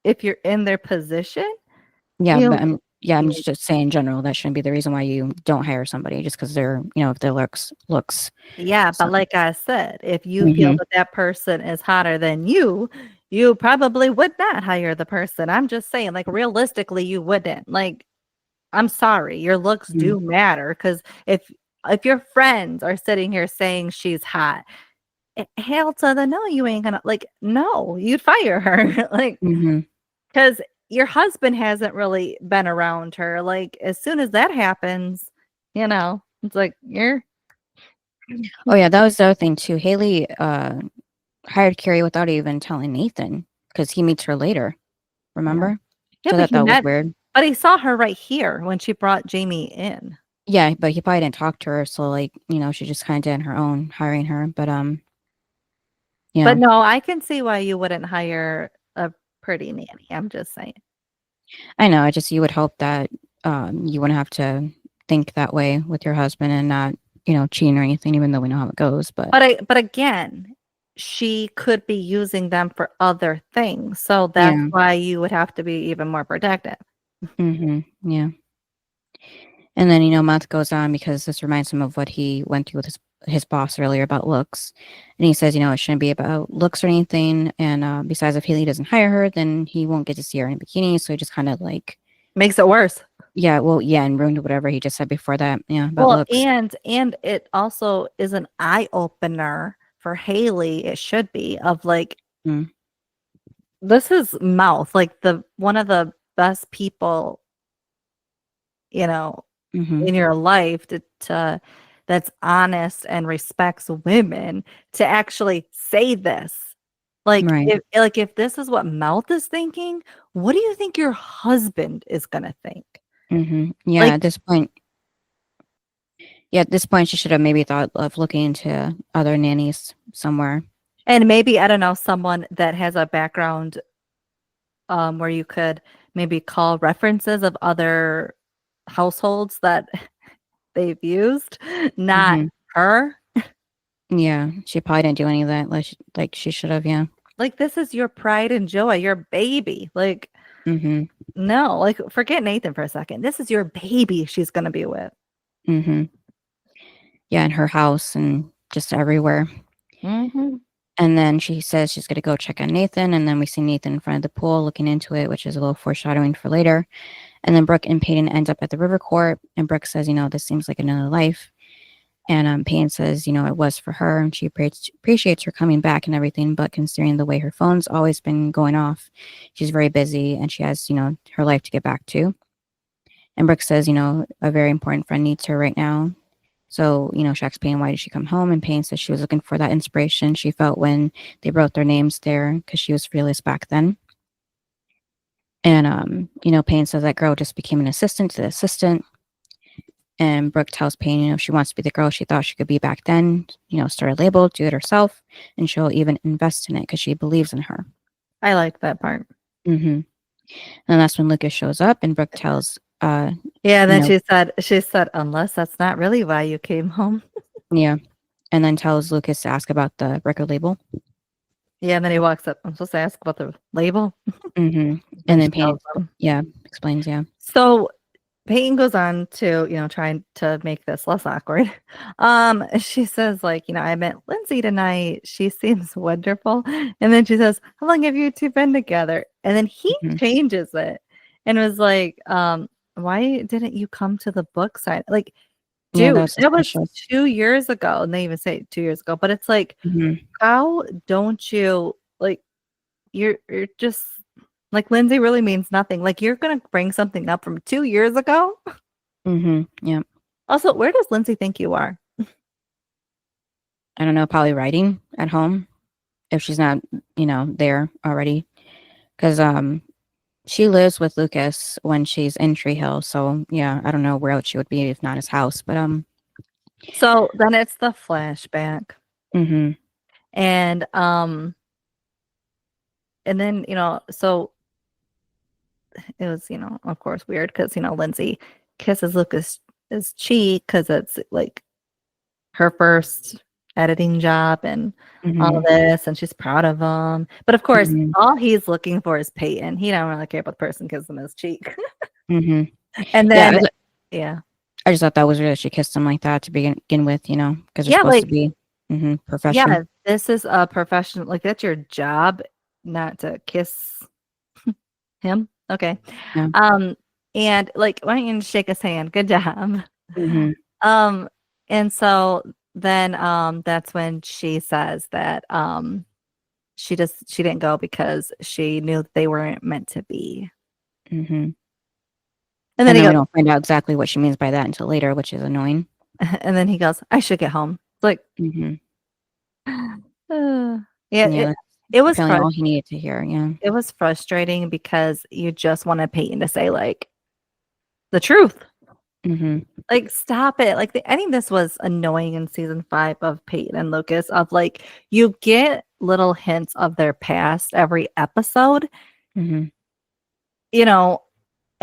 if you're in their position. Yeah, but I'm just saying in general, that shouldn't be the reason why you don't hire somebody just because they're, if their looks. Yeah, but like I said, if you feel that person is hotter than you probably would not hire the person. I'm just saying, like, realistically, you wouldn't. Like, I'm sorry, your looks do matter, because if your friends are sitting here saying she's hot, hell to the no, you ain't gonna, like, no, you'd fire her. Like, because your husband hasn't really been around her. Like, as soon as that happens, it's like you're. Oh yeah, that was the other thing too. Haley hired Carrie without even telling Nathan because he meets her later. Remember? Yeah, so but that was weird. But he saw her right here when she brought Jamie in. Yeah, but he probably didn't talk to her, so like, she just kind of did on her own hiring her. But But no, I can see why you wouldn't hire a pretty nanny. I'm just saying. I know. I just you would hope that you wouldn't have to think that way with your husband and not, cheating or anything, even though we know how it goes. But But again, she could be using them for other things. So that's yeah. why you would have to be even more protective. Yeah. And then, Matt goes on because this reminds him of what he went through with his boss earlier about looks. And he says, it shouldn't be about looks or anything. And besides, if Haley doesn't hire her, then he won't get to see her in a bikini. So he just kind of like, Makes it worse. yeah, well, yeah, and ruined whatever he just said before that. Yeah, about Well, looks. and it also is an eye opener for Haley. It should be of like, Mm. this is mouth, like one of the best people, Mm-hmm. in your life to that's honest and respects women to actually say this. Like Right. if this is what mouth is thinking, what do you think your husband is gonna think? Mm-hmm. Yeah, Like, at this point, she should have maybe thought of looking into other nannies somewhere. and maybe I don't know, someone that has a background where you could maybe call references of other households that they've used, not Mm-hmm. her. Yeah, she probably didn't do any of that like she should have. Yeah. Like, this is your pride and joy, your baby. Like, Mm-hmm. no, like, forget Nathan for a second. This is your baby she's gonna be with. Mm-hmm. Yeah, in her house and just everywhere. Mhm. And then she says she's going to go check on Nathan. And then we see Nathan in front of the pool looking into it, which is a little foreshadowing for later. And then Brooke and Peyton end up at the river court. And Brooke says, this seems like another life. And Peyton says, it was for her. And she appreciates her coming back and everything. But considering the way her phone's always been going off, she's very busy and she has, her life to get back to. And Brooke says, a very important friend needs her right now. So, she asks Payne, why did she come home? And Payne says she was looking for that inspiration she felt when they wrote their names there because she was fearless back then. And, Payne says that girl just became an assistant to the assistant. And Brooke tells Payne, if she wants to be the girl she thought she could be back then, start a label, do it herself, and she'll even invest in it because she believes in her. I like that part. Mm-hmm. And that's when Lucas shows up and Brooke tells, Yeah, then she said, unless that's not really why you came home. yeah, and then tells Lucas to ask about the record label. Yeah, and then he walks up. I'm supposed to ask about the label. Mm-hmm. And then Payne, explains, yeah. So Peyton goes on to, trying to make this less awkward. She says, like, I met Lindsay tonight. She seems wonderful. And then she says, how long have you two been together? And then he changes it and was like, why didn't you come to the book sign? Like, dude, that was 2 years ago. And they even say 2 years ago, but it's like, how don't you, like, you're just like, Lindsay really means nothing. Like, you're gonna bring something up from 2 years ago. Yeah. Also, where does Lindsay think you are? I don't know, probably writing at home if she's not, there already. Because she lives with Lucas when she's in Tree Hill. So yeah, I don't know where else she would be if not his house. But so then it's the flashback. And then, so it was, of course, weird because, Lindsay kisses Lucas's cheek because it's like her first editing job and all of this, and she's proud of him. But of course, all he's looking for is Peyton. He don't really care about the person kissing his cheek. And then, I just thought that was weird that she kissed him like that to begin with, because they're supposed to be professional. Yeah, this is a professional. Like, that's your job, not to kiss him. Okay. Yeah. And like, why don't you shake his hand? Good job. And so then that's when she says that she didn't go because she knew that they weren't meant to be. And then we don't find out exactly what she means by that until later, which is annoying. And then he goes, I should get home. It's like, it was all he needed to hear. Yeah, it was frustrating because you just wanted Peyton to say, like, the truth. Like, stop it. Like, I think this was annoying in season 5 of Peyton and Lucas, of like, you get little hints of their past every episode.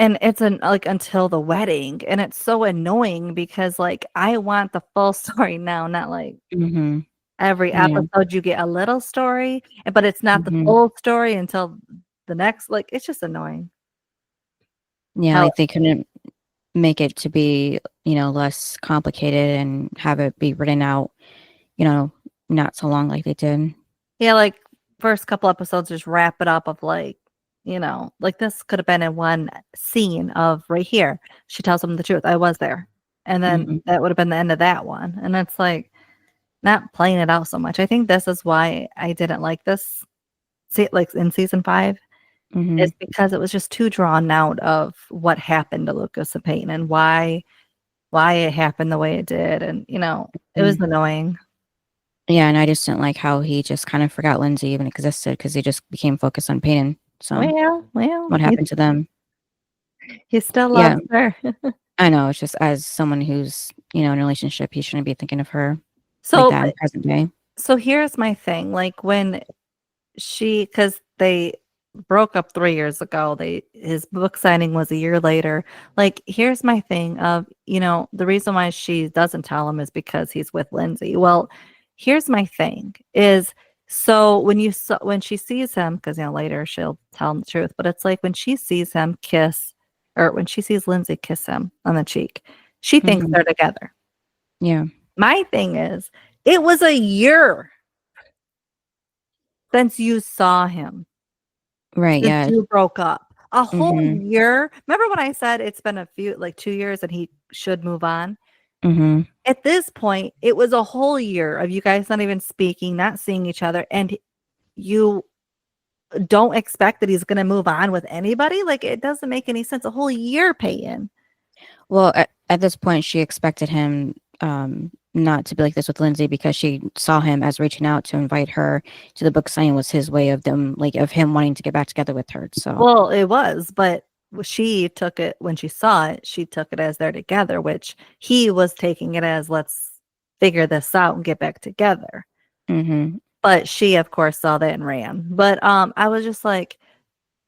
And it's like until the wedding, and it's so annoying because like I want the full story now, not like Mhm. every Yeah. episode you get a little story, but it's not the Mhm. full story until the next. Like it's just annoying. Yeah, How like they couldn't make it to be, less complicated and have it be written out, you know, not so long like they did. yeah, like first couple episodes just wrap it up of like, like this could have been in one scene of right here. She tells him the truth. I was there. And then Mhm. that would have been the end of that one. And it's like not playing it out so much. I think this is why I didn't like this like in season 5 is Mhm. because it was just too drawn out of what happened to Lucas and Peyton and why it happened the way it did. And it was Mhm. annoying. Yeah, and I just didn't like how he just kind of forgot Lindsay even existed because he just became focused on Peyton. So Well, what happened to them? he still Yeah, loves her. I know. It's just as someone who's, in a relationship, he shouldn't be thinking of her like So that in present day. So here's my thing, like, when because they broke up 3 years ago, his book signing was a year later, like, here's my thing of, the reason why she doesn't tell him is because he's with Lindsay. Well, here's my thing is, so when she sees him, because later she'll tell him the truth, but it's like when she sees him kiss or when she sees Lindsay kiss him on the cheek, she thinks Mhm. they're together. Yeah. My thing is, it was a year since you saw him, Right. since Yeah. you broke up. A whole Mhm. year? Remember when I said it's been 2 years and he should move on? Mhm. At this point, it was a whole year of you guys not even speaking, not seeing each other, and you don't expect that he's gonna move on with anybody? Like, it doesn't make any sense. A whole year, Peyton. Well, at this point, she expected him not to be like this with Lindsay because she saw him as reaching out to invite her to the book signing was his way of them, like of him wanting to get back together with her. So, Well, it was, but she took it when she saw it, she took it as they're together, which he was taking it as, "Let's figure this out and get back together." hmm But she, of course, saw that and ran. But, I was just like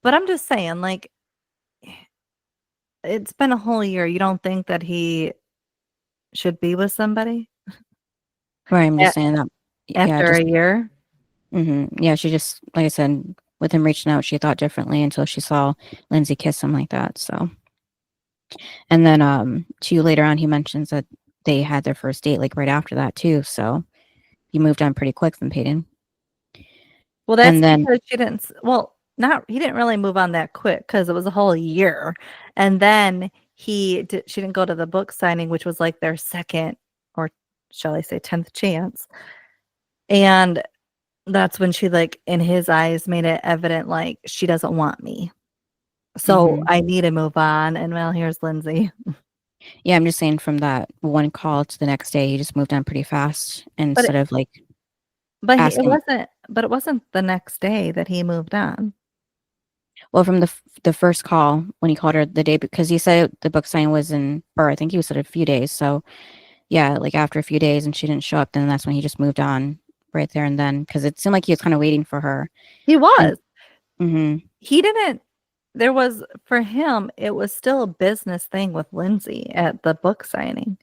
but I'm just saying, like, it's been a whole year. You don't think that he should be with somebody right. I'm a just saying that. Yeah, after just a year? yeah. She just, like I said, with him reaching out, she thought differently until she saw Lindsay kiss him like that. So, and then to you later on, he mentions that they had their first date like right after that too. So he moved on pretty quick from Peyton, Well, that's and then because she didn't s well, not he didn't really move on that quick because it was a whole year, and then she didn't go to the book signing, which was, like, their 2nd or shall I say 10th chance, and that's when she, like, in his eyes, made it evident, like, she doesn't want me, so mhm. I need to move on, and, well, here's Lindsay. Yeah, I'm just saying from that one call to the next day, he just moved on pretty fast But it instead of like it asking. wasn't the next day that he moved on. Well, from the first call when he called her the day because he said the book signing was in, or I think he said a few days. So yeah, like after a few days and she didn't show up, then that's when he just moved on right there and then because it seemed like he was kind of waiting for her. He And was. hmm He didn't there was for him, it was still a business thing with Lindsay at the book signing.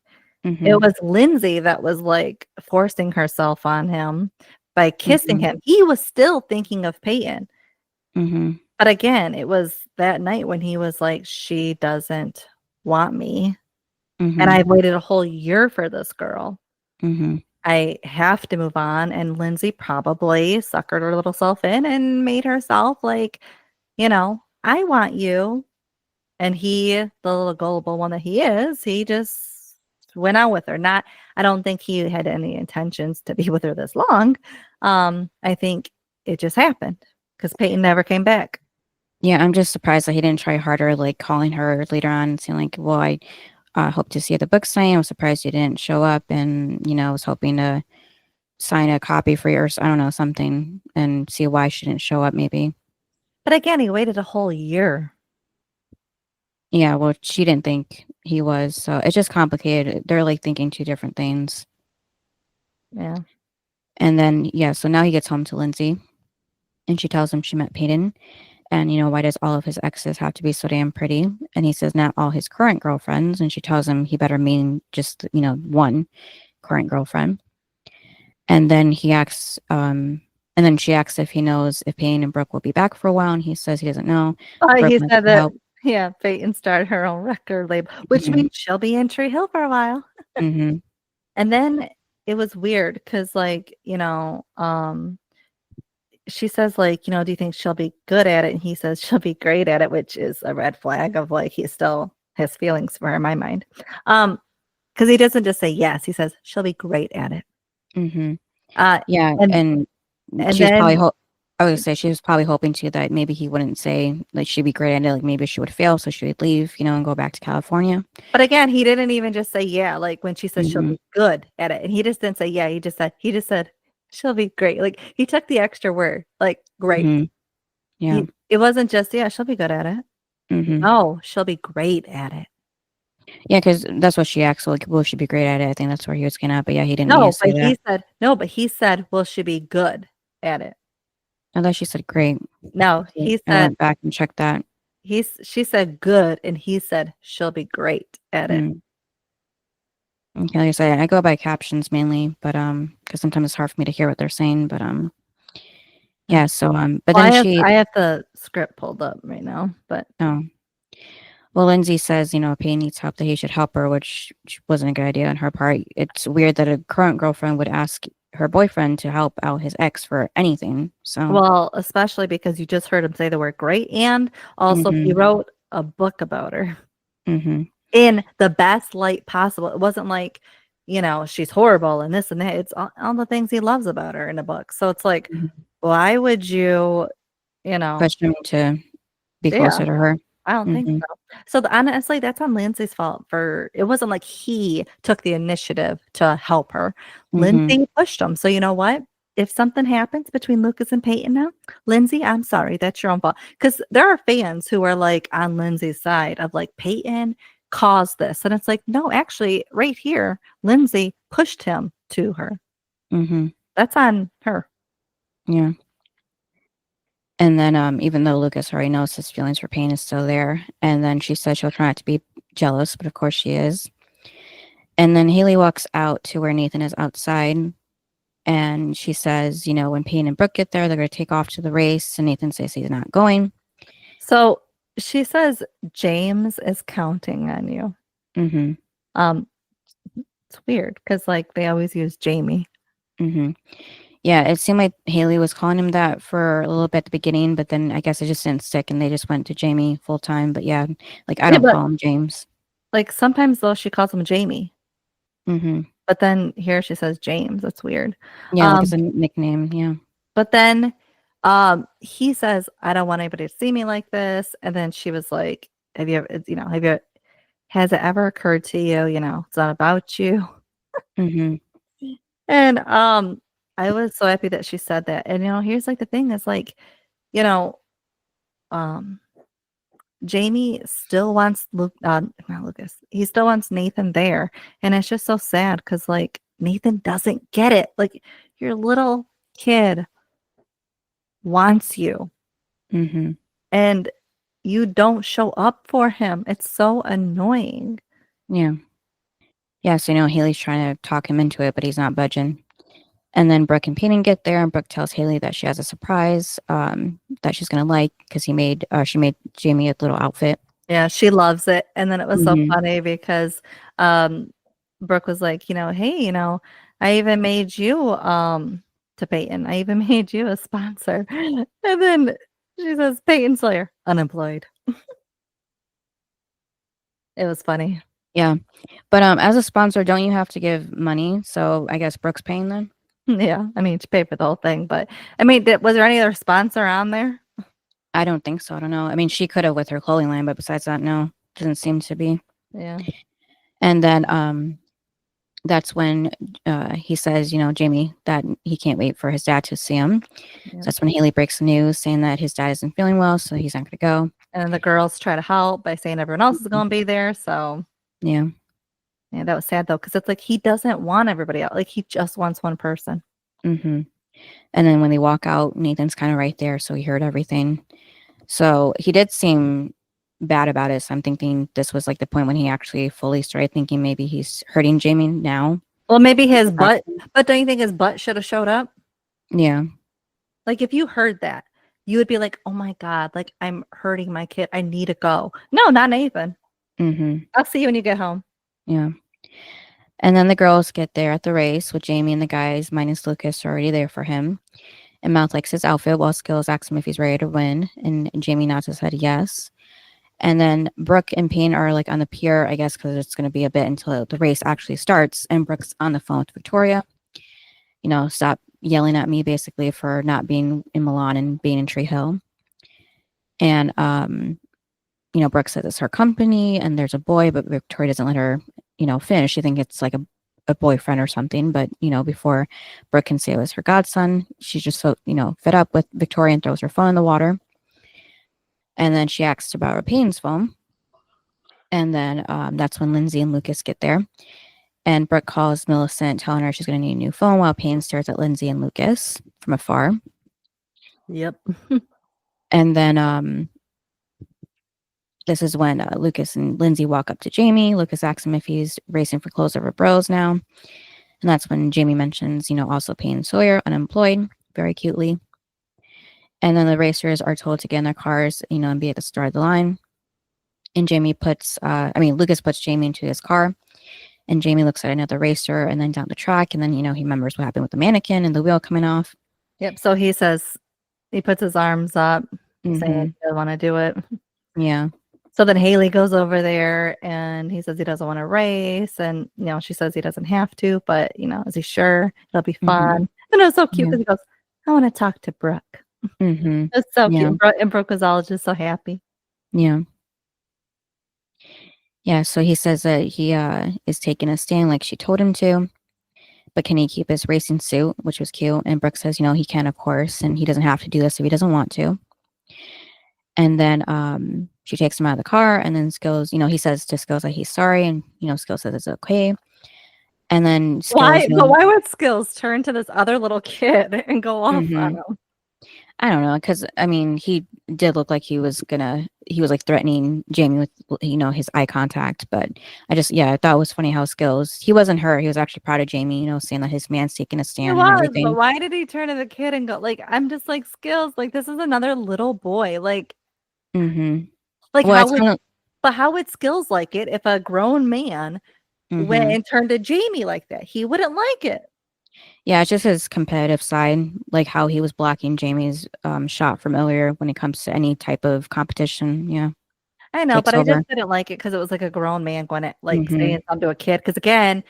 It hmm was Lindsay that was, like, forcing herself on him by kissing hmm him. He was still thinking of Peyton, hmm but again, it was that night when he was like, "She doesn't want me, and hmm I've waited a whole year for this girl. hmm I have to move on," and Lindsay probably suckered her little self in and made herself like, "I want you." And he, the little gullible one that he is, he just went out with her. Not I don't think he had any intentions to be with her this long. I think it just happened because Peyton never came back. Yeah, I'm just surprised that he didn't try harder, like calling her later on and saying like, "Well, I hope to see you at the book signing. I was surprised you didn't show up, and I was hoping to sign a copy for yours. I don't know something, and see why she didn't show up. Maybe, But again, he waited a whole year. yeah. Well, she didn't think he was, so it's just complicated. They're like thinking two different things. Yeah. And then yeah, so now he gets home to Lindsay, and she tells him she met Peyton, And, why does all of his exes have to be so damn pretty? And he says, not all his current girlfriends. And she tells him he better mean just, one current girlfriend. And then he asks, and then she asks if he knows if Payne and Brooke will be back for a while. And he says he doesn't know. Brooke He wants said to that, help. yeah, Peyton started her own record label, which Mhm. means she'll be in Tree Hill for a while. hmm And then it was weird because, like, she says, like, do you think she'll be good at it? And he says she'll be great at it, which is a red flag of, like, he still has feelings for her in my mind. Because he doesn't just say yes, he says she'll be great at it. hmm Uh, Yeah. and And and she was probably, then, I would say she was probably hoping to that maybe he wouldn't say like she'd be great at it. Like maybe she would fail. So she would leave, and go back to California. but again, he didn't even just say yeah, like when she says she'll hmm be good at it, and he just didn't say yeah. He just said she'll be great. Like he took the extra word, like great. hmm Yeah. It wasn't just yeah, she'll be good at it. hmm No, she'll be great at it. Yeah, because that's what she asked. Like, will she be great at it? I think that's where he was getting at. But yeah, he didn't need to No, say that. but he said, "Will she be good at it?" I thought she said great. No, Okay, he I said went back and checked that. she said good, and he said she'll be great at it. Mm. Okay, like I said, I go by captions mainly, but because sometimes it's hard for me to hear what they're saying. But yeah. So but Well, then she, I have the script pulled up right now, but oh, well, Lindsay says, Payne needs help, that he should help her, which wasn't a good idea on her part. It's weird that a current girlfriend would ask her boyfriend to help out his ex for anything. So, well, especially because you just heard him say the word great, and also he hmm wrote a book about her hmm in the best light possible. It wasn't like, she's horrible and this and that. It's all the things he loves about her in the book. So it's like, why would you, you know, push him to be yeah. closer to her. I don't think hmm so. So honestly, that's on Lindsay's fault for it wasn't like he took the initiative to help her. hmm Lindsay pushed him. So you know what? If something happens between Lucas and Peyton now, Lindsay, I'm sorry, that's your own fault. Because there are fans who are like on Lindsay's side of like Peyton caused this. And it's like, no, actually, right here, Lindsay pushed him to her. hmm That's on her. Yeah. And then even though Lucas already knows his feelings for Payne is still there, and then she says she'll try not to be jealous, but of course she is. And then Haley walks out to where Nathan is outside, and she says, when Payne and Brooke get there, they're going to take off to the race, and Nathan says he's not going. So she says James is counting on you. hmm It's weird because like they always use Jamie. hmm Yeah, it seemed like Haley was calling him that for a little bit at the beginning, but then I guess it just didn't stick, and they just went to Jamie full time. But yeah, like I Yeah, don't but call him James. like sometimes though she calls him Jamie, hmm but then here she says James. That's weird. Yeah, like it's a nickname. Yeah. But then he says, I don't want anybody to see me like this. And then she was like, have you ever, has it ever occurred to you, it's not about you? hmm And I was so happy that she said that. And here's like the thing is like, you know, um Jamie still wants not Lucas. He still wants Nathan there. And it's just so sad because like Nathan doesn't get it. Like your little kid wants you hmm and you don't show up for him. It's so annoying. Yeah. Yeah, so Haley's trying to talk him into it, but he's not budging. And then Brooke and Peyton get there, and Brooke tells Haley that she has a surprise that she's gonna like because she made Jamie a little outfit. Yeah, she loves it. And then it was so hmm funny because Brooke was like, hey, I even made you to Peyton. I even made you a sponsor. And then she says, Peyton Slayer, unemployed. It was funny. Yeah, but as a sponsor, don't you have to give money? So I guess Brooke's paying them. Yeah, I mean, she paid for the whole thing, but I mean, was there any other sponsor on there? I don't think so. I don't know. I mean, she could have with her clothing line, but besides that, no, doesn't seem to be. Yeah. And then that's when he says, Jamie, that he can't wait for his dad to see him. Yeah. So that's when Haley breaks the news saying that his dad isn't feeling well, so he's not going to go. And then the girls try to help by saying everyone else is going to be there. So Yeah. yeah, that was sad though, because it's like he doesn't want everybody out. Like he just wants one person. hmm And then when they walk out, Nathan's kind of right there, so he heard everything. So he did seem bad about it. So I'm thinking this was like the point when he actually fully started thinking maybe he's hurting Jamie now. Well, maybe his butt, but don't you think his butt should have showed up? Yeah. Like if you heard that, you would be like, "Oh my God, like I'm hurting my kid. I need to go." No, not Nathan. I'll see you when you get home. Yeah. And then the girls get there at the race with Jamie and the guys, minus Lucas, are already there for him. And Mouth likes his outfit while Skills asks him if he's ready to win. And Jamie nods his head yes. And then Brooke and Payne are like on the pier, I guess, because it's going to be a bit until the race actually starts. And Brooke's on the phone with Victoria. You know, stop yelling at me basically for not being in Milan and being in Tree Hill. And, you know, Brooke says it's her company and there's a boy, but Victoria doesn't let her, you know, finish. She thinks it's like a boyfriend or something. But, you know, before Brooke can say it was her godson, she's just so, you know, fed up with Victoria and throws her phone in the water. And then she asks about Payne's phone. And then that's when Lindsay and Lucas get there. And Brooke calls Millicent, telling her she's going to need a new phone while Payne stares at Lindsay and Lucas from afar. Yep. And then this is when Lucas and Lindsay walk up to Jamie. Lucas asks him if he's racing for clothes over bros now. And that's when Jamie mentions, you know, also Payne Sawyer, unemployed, very cutely. And then the racers are told to get in their cars, you know, and be at the start of the line. And Lucas puts Jamie into his car. And Jamie looks at another racer and then down the track. And then, you know, he remembers what happened with the mannequin and the wheel coming off. Yep. So he says, he puts his arms up, saying he doesn't want to do it. Yeah. So then Haley goes over there and he says he doesn't want to race. And, you know, she says he doesn't have to, but, you know, is he sure? It'll be fun. And it was so cute because he goes, I want to talk to Brooke. It's so cute. And Brooke was all just so happy. Yeah. Yeah. So he says that he is taking a stand like she told him to. But can he keep his racing suit, which was cute? And Brooke says, you know, he can, of course, and he doesn't have to do this if he doesn't want to. And then she takes him out of the car, and then Skills, you know, he says to Skills that he's sorry, and, you know, Skills says it's okay. And then Skills, why would Skills turn to this other little kid and go off on him? I don't know, because I mean, he did look like he was like threatening Jamie with, you know, his eye contact. But I thought it was funny how Skills, he wasn't hurt. He was actually proud of Jamie, you know, saying that his man's taking a stand and everything. But why did he turn to the kid and go, like, I'm just like, Skills, like, this is another little boy. Like, like, well, how would Skills like it if a grown man went and turned to Jamie like that? He wouldn't like it. Yeah, it's just his competitive side, like how he was blocking Jamie's shot from earlier when it comes to any type of competition. Yeah, I know, but I just didn't like it because it was like a grown man going to like saying something to a kid. Because again,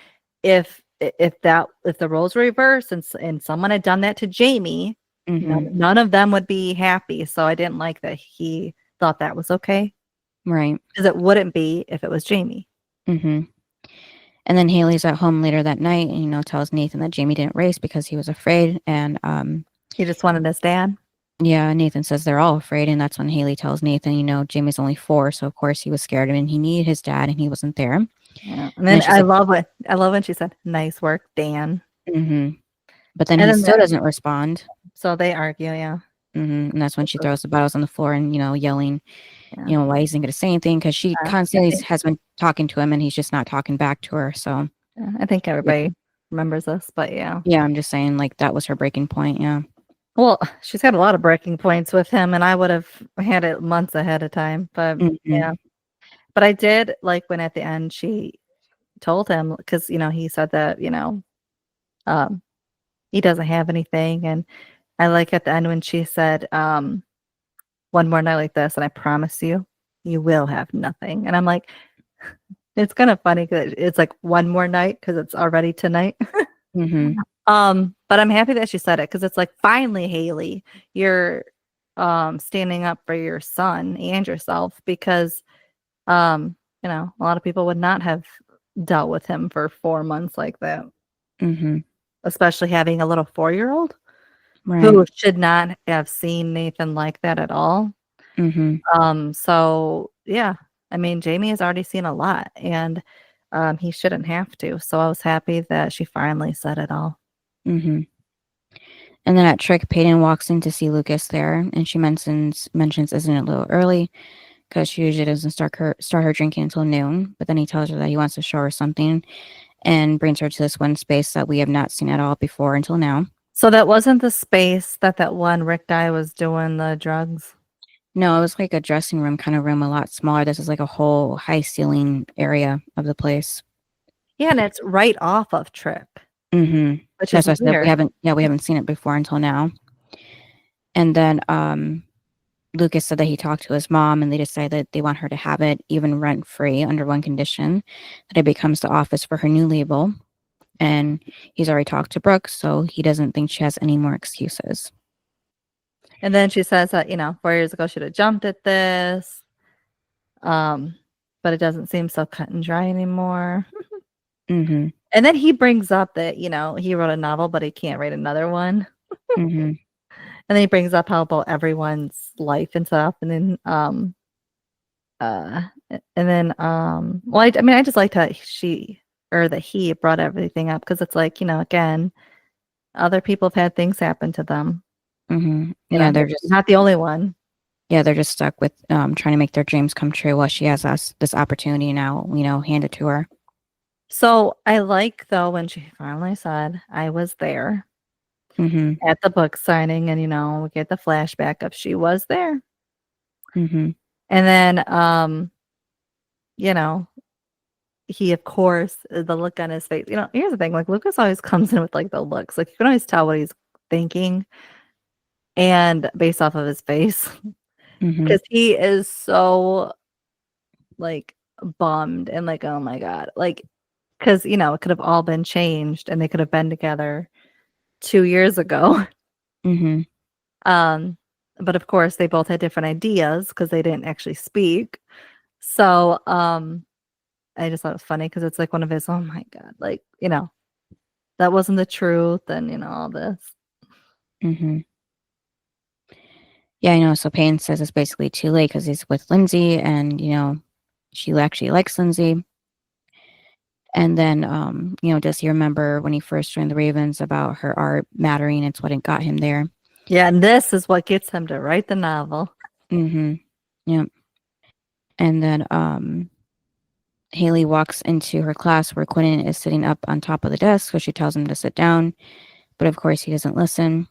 if the roles were reversed and someone had done that to Jamie, none of them would be happy. So I didn't like that he thought that was okay, right? Because it wouldn't be if it was Jamie. And then Haley's at home later that night and, you know, tells Nathan that Jamie didn't race because he was afraid. And he just wanted his dad. Yeah, Nathan says they're all afraid. And that's when Haley tells Nathan, you know, Jamie's only 4. So, of course, he was scared and he needed his dad and he wasn't there. Yeah. And then I love when she said, nice work, Dan. But then he still doesn't respond. So they argue, yeah. And that's when she throws the bottles on the floor and, you know, yelling, you know, why isn't going to say anything? Because she constantly has been talking to him and he's just not talking back to her. So I think everybody remembers this, but yeah. Yeah, I'm just saying, like, that was her breaking point. Yeah. Well, she's had a lot of breaking points with him, and I would have had it months ahead of time. But yeah. But I did like when at the end she told him, because, you know, he said that, you know, he doesn't have anything. And I like at the end when she said, one more night like this, and I promise you, you will have nothing. And I'm like, it's kind of funny because it's like one more night because it's already tonight. But I'm happy that she said it because it's like, finally, Haley, you're standing up for your son and yourself, because you know, a lot of people would not have dealt with him for 4 months like that. Especially having a little 4-year-old who should not have seen Nathan like that at all. So yeah, I mean, Jamie has already seen a lot, and he shouldn't have to. So I was happy that she finally said it all. And then at Trick, Peyton walks in to see Lucas there, and she mentions isn't it a little early because she usually doesn't start her drinking until noon. But then he tells her that he wants to show her something and brings her to this one space that we have not seen at all before until now. So that wasn't the space that one Rick guy was doing the drugs? No, it was like a dressing room kind of room, a lot smaller. This is like a whole high ceiling area of the place. Yeah, and it's right off of Trick. Mm-hmm. Which That's is what I said. weird. We haven't seen it before until now. And then Lucas said that he talked to his mom and they decided that they want her to have it even rent free under one condition, that it becomes the office for her new label. And he's already talked to Brooke, so he doesn't think she has any more excuses. And then she says that, 4 years ago she'd have jumped at this. But it doesn't seem so cut and dry anymore. Mm-hmm. And then he brings up that, he wrote a novel, but he can't write another one. Mm-hmm. And then he brings up how about everyone's life and stuff. And then, well, I just liked how he brought everything up because it's like, again, other people have had things happen to them. Mm-hmm. Yeah, they're just not the only one. Yeah, they're just stuck with trying to make their dreams come true while she has this opportunity now, handed to her. So I like, though, when she finally said, I was there at the book signing, and, we get the flashback of she was there. Mm-hmm. And then, he, of course, the look on his face, here's the thing, like, Lucas always comes in with, like, the looks. Like, you can always tell what he's thinking and based off of his face. Because he is so, like, bummed and, like, oh, my God. Like, because, it could have all been changed and they could have been together 2 years ago. Mm-hmm. But of course they both had different ideas because they didn't actually speak. So I just thought it was funny because it's like one of his, oh my God, like, that wasn't the truth and, all this. Mm-hmm. Yeah, I know. So Payne says it's basically too late because he's with Lindsay and, she actually likes Lindsay. And then, does he remember when he first joined the Ravens about her art mattering? It's what got him there. Yeah, and this is what gets him to write the novel. Mm-hmm. Yep. And then Haley walks into her class where Quinnen is sitting up on top of the desk, so she tells him to sit down. But of course, he doesn't listen.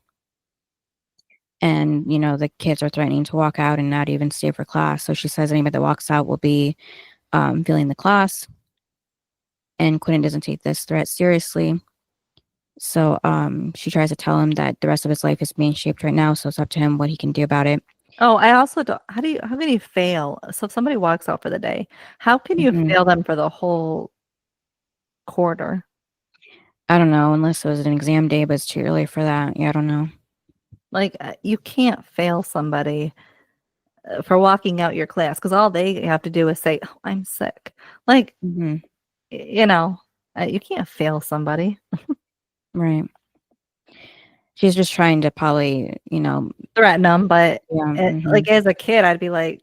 And, the kids are threatening to walk out and not even stay for class. So she says anybody that walks out will be failing the class. And Quinnen doesn't take this threat seriously. So she tries to tell him that the rest of his life is being shaped right now. So it's up to him what he can do about it. Oh, I also don't. How can you fail? So if somebody walks out for the day, how can you fail them for the whole quarter? I don't know, unless it was an exam day, but it's too early for that. Yeah, I don't know. Like, you can't fail somebody for walking out your class because all they have to do is say, oh, I'm sick. Like, you can't fail somebody. Right. She's just trying to probably, threaten them. But yeah, like as a kid, I'd be like,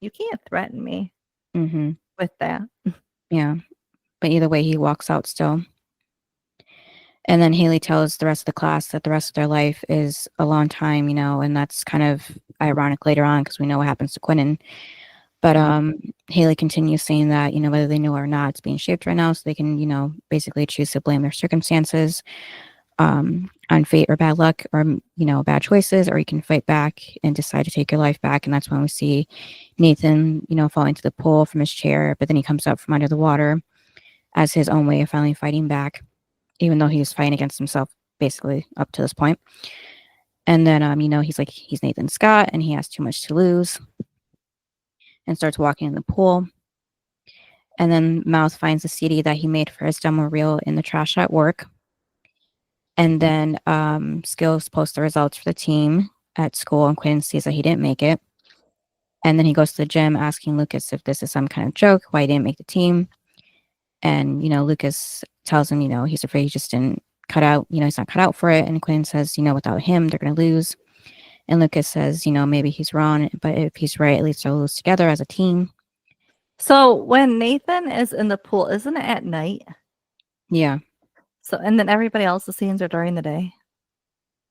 you can't threaten me with that. Yeah. But either way, he walks out still. And then Haley tells the rest of the class that the rest of their life is a long time, and that's kind of ironic later on because we know what happens to Quinnen. But Haley continues saying that, whether they know it or not, it's being shaped right now, so they can, basically choose to blame their circumstances on fate or bad luck or, bad choices, or you can fight back and decide to take your life back. And that's when we see Nathan, fall into the pool from his chair, but then he comes up from under the water as his own way of finally fighting back, even though he was fighting against himself basically up to this point. And then, he's Nathan Scott and he has too much to lose and starts walking in the pool. And then Mouth finds the CD that he made for his demo reel in the trash at work. And then Skills posts the results for the team at school, and Quinn sees that he didn't make it. And then he goes to the gym asking Lucas if this is some kind of joke, why he didn't make the team. And, Lucas tells him, he's afraid he just didn't cut out, he's not cut out for it. And Quinn says, without him, they're going to lose. And Lucas says, maybe he's wrong, but if he's right, at least they'll lose together as a team. So when Nathan is in the pool, isn't it at night? Yeah. So, and then everybody else's scenes are during the day?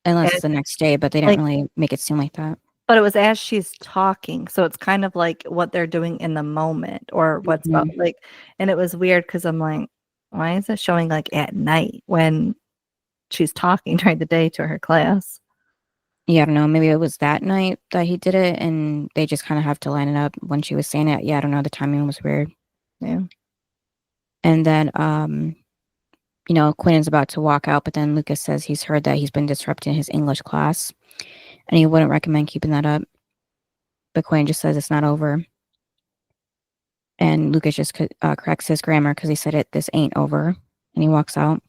Unless And it's the next day, but they didn't really make it seem like that. But it was as she's talking, so it's kind of like what they're doing in the moment or what's about and it was weird because I'm like, why is it showing like at night when she's talking during the day to her class? Yeah, I don't know. Maybe it was that night that he did it, and they just kind of have to line it up when she was saying it. Yeah, I don't know. The timing was weird. Yeah. And then, Quinn is about to walk out, but then Lucas says he's heard that he's been disrupting his English class, and he wouldn't recommend keeping that up. But Quinn just says it's not over. And Lucas just corrects his grammar because he said this ain't over, and he walks out.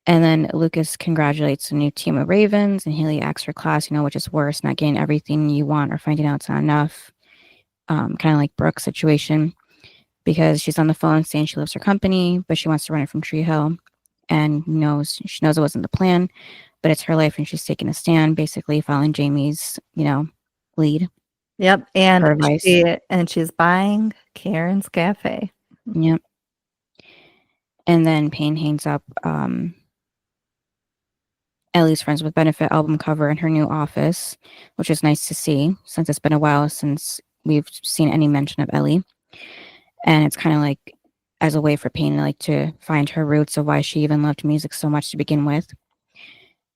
And then Lucas congratulates the new team of Ravens, and Haley asks her class, which is worse, not getting everything you want or finding out it's not enough. Kind of like Brooke's situation, because she's on the phone saying she loves her company, but she wants to run it from Tree Hill, and she knows it wasn't the plan, but it's her life, and she's taking a stand, basically following Jamie's, lead. Yep, and she's buying Karen's Cafe. Yep. And then Payne hangs up Ellie's Friends with Benefit album cover in her new office, which is nice to see since it's been a while since we've seen any mention of Ellie. And it's kind of like as a way for Payne to find her roots of why she even loved music so much to begin with.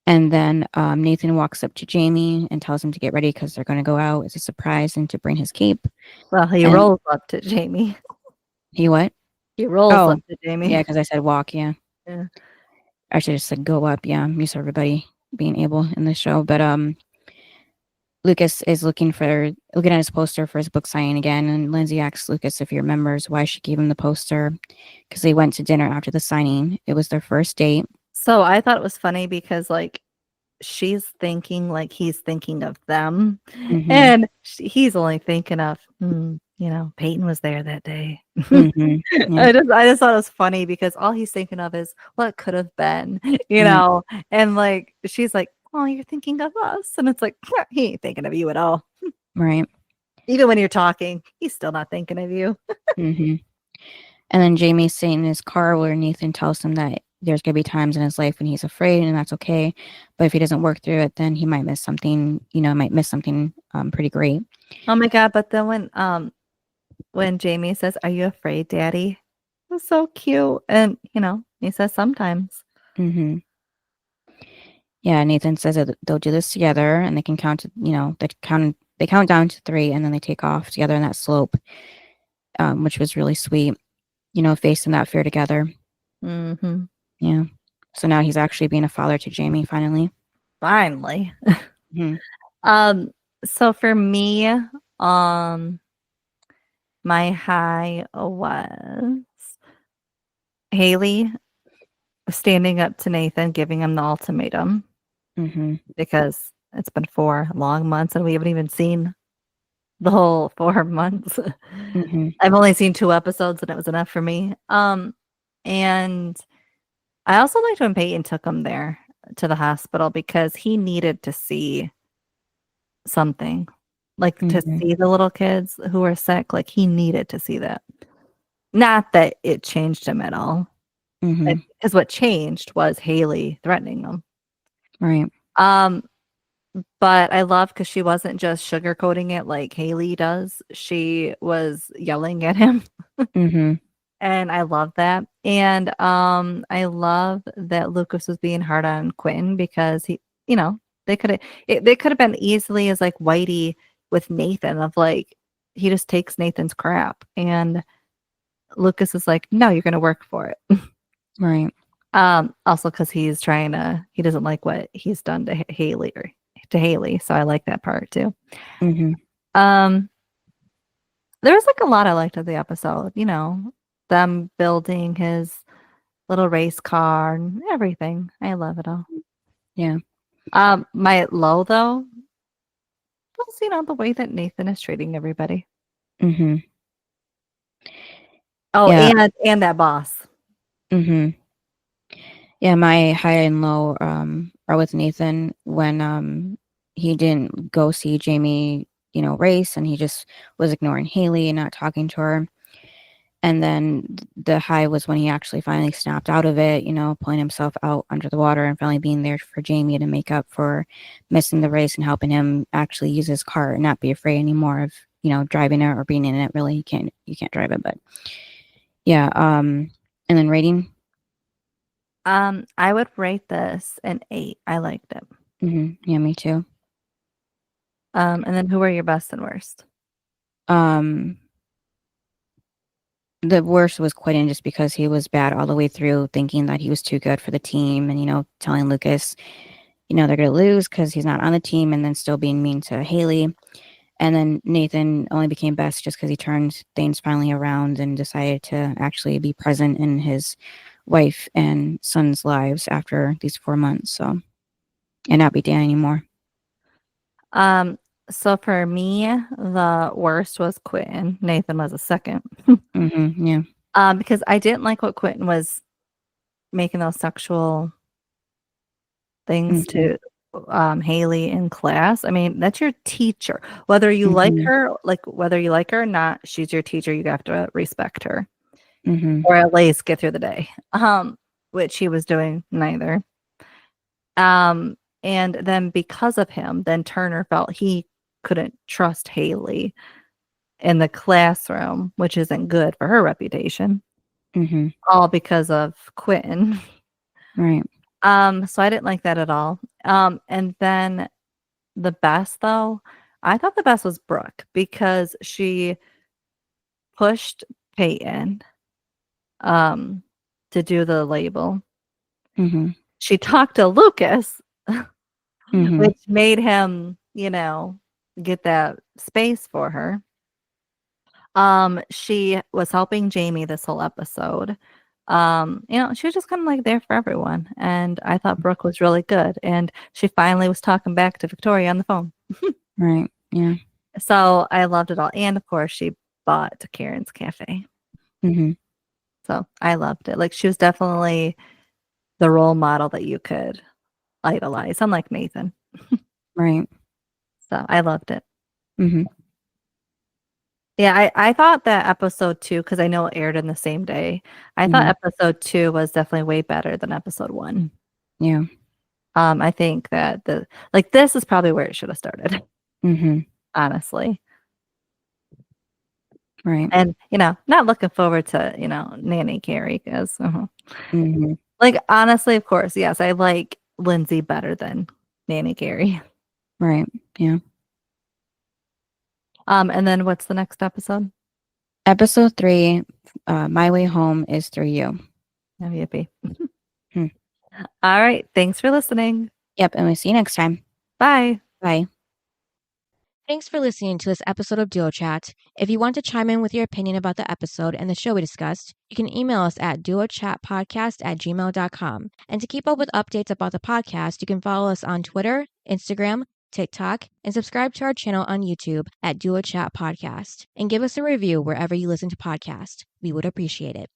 And then Nathan walks up to Jamie and tells him to get ready because they're going to go out as a surprise and to bring his cape. Well, he rolls up to Jamie. He what? He rolls up to Jamie. Yeah, because I said walk, yeah. I should have just said go up, yeah. I'm used to everybody being able in the show. But Lucas is looking at his poster for his book signing again, and Lindsay asks Lucas if he remembers why she gave him the poster, because they went to dinner after the signing. It was their first date. So I thought it was funny because she's thinking he's thinking of them, and he's only thinking of Peyton was there that day. Yeah. I just thought it was funny because all he's thinking of is what could have been, and she's like, oh, you're thinking of us, and it's like he ain't thinking of you at all, right? Even when you're talking, he's still not thinking of you. And then Jamie's sitting in his car where Nathan tells him that there's going to be times in his life when he's afraid, and that's okay. But if he doesn't work through it, then he might miss something, pretty great. Oh my God. But then when Jamie says, are you afraid, Daddy? It was so cute. And, he says sometimes. Yeah, Nathan says that they'll do this together, and they can count, they count down to 3, and then they take off together in that slope, which was really sweet, facing that fear together. Yeah. So now he's actually being a father to Jamie, finally. Finally. So for me, my high was Haley standing up to Nathan, giving him the ultimatum, because it's been 4 long months and we haven't even seen the whole 4 months. I've only seen 2 episodes and it was enough for me. And I also liked when Peyton took him there to the hospital because he needed to see something, to see the little kids who were sick. He needed to see that. Not that it changed him at all. Because what changed was Haley threatening them. Right. But I love because she wasn't just sugarcoating it like Haley does. She was yelling at him. And I love that. And I love that Lucas was being hard on Quentin because he, they could have been easily as Whitey with Nathan of he just takes Nathan's crap. And Lucas is like, no, you're going to work for it. Right. Also because he doesn't like what he's done to Haley. So I like that part too. There was a lot I liked of the episode, them building his little race car and everything. I love it all. Yeah. My low though was, the way that Nathan is treating everybody. Oh, yeah. and that boss. Yeah, my high and low are with Nathan when he didn't go see Jamie, race, and he just was ignoring Haley and not talking to her. And then the high was when he actually finally snapped out of it, pulling himself out under the water and finally being there for Jamie to make up for missing the race and helping him actually use his car and not be afraid anymore of, driving it or being in it. Really, you can't drive it, but yeah. And then rating. I would rate this an 8. I liked it. Yeah, me too. And then who are your best and worst? The worst was Quentin, just because he was bad all the way through, thinking that he was too good for the team and, telling Lucas, they're going to lose because he's not on the team, and then still being mean to Haley. And then Nathan only became best just because he turned things finally around and decided to actually be present in his wife and son's lives after these 4 months. So, and not be Dan anymore. So for me, the worst was Quentin. Nathan was a second. Yeah. Because I didn't like what Quentin was making those sexual things to Haley in class. I mean, that's your teacher. Whether you like her, whether you like her or not, she's your teacher. You have to respect her, or at least get through the day. Which he was doing neither. And then because of him, then Turner felt he couldn't trust Haley in the classroom, which isn't good for her reputation. All because of Quentin. Right. So I didn't like that at all. And then the best, though, I thought the best was Brooke, because she pushed Peyton to do the label. She talked to Lucas, which made him, get that space for her. She was helping Jamie this whole episode. She was just kind of like there for everyone. And I thought Brooke was really good. And she finally was talking back to Victoria on the phone. Right. Yeah. So I loved it all. And of course, she bought Karen's Cafe. So I loved it. Like, she was definitely the role model that you could idolize, unlike Nathan. Right. So I loved it. Yeah, I thought that episode 2, because I know it aired in the same day, I thought episode 2 was definitely way better than episode 1. Yeah. I think that this is probably where it should have started. Honestly. Right. And, not looking forward to, Nanny Carrie, because, honestly, of course, yes, I like Lindsay better than Nanny Carrie. Right. Yeah. And then what's the next episode? Episode 3, My Way Home is Through You. Oh, yippee. All right. Thanks for listening. Yep. And we'll see you next time. Bye. Bye. Thanks for listening to this episode of Duo Chat. If you want to chime in with your opinion about the episode and the show we discussed, you can email us at duochatpodcast@gmail.com. And to keep up with updates about the podcast, you can follow us on Twitter, Instagram, TikTok, and subscribe to our channel on YouTube at Duo Chat Podcast. And give us a review wherever you listen to podcasts. We would appreciate it.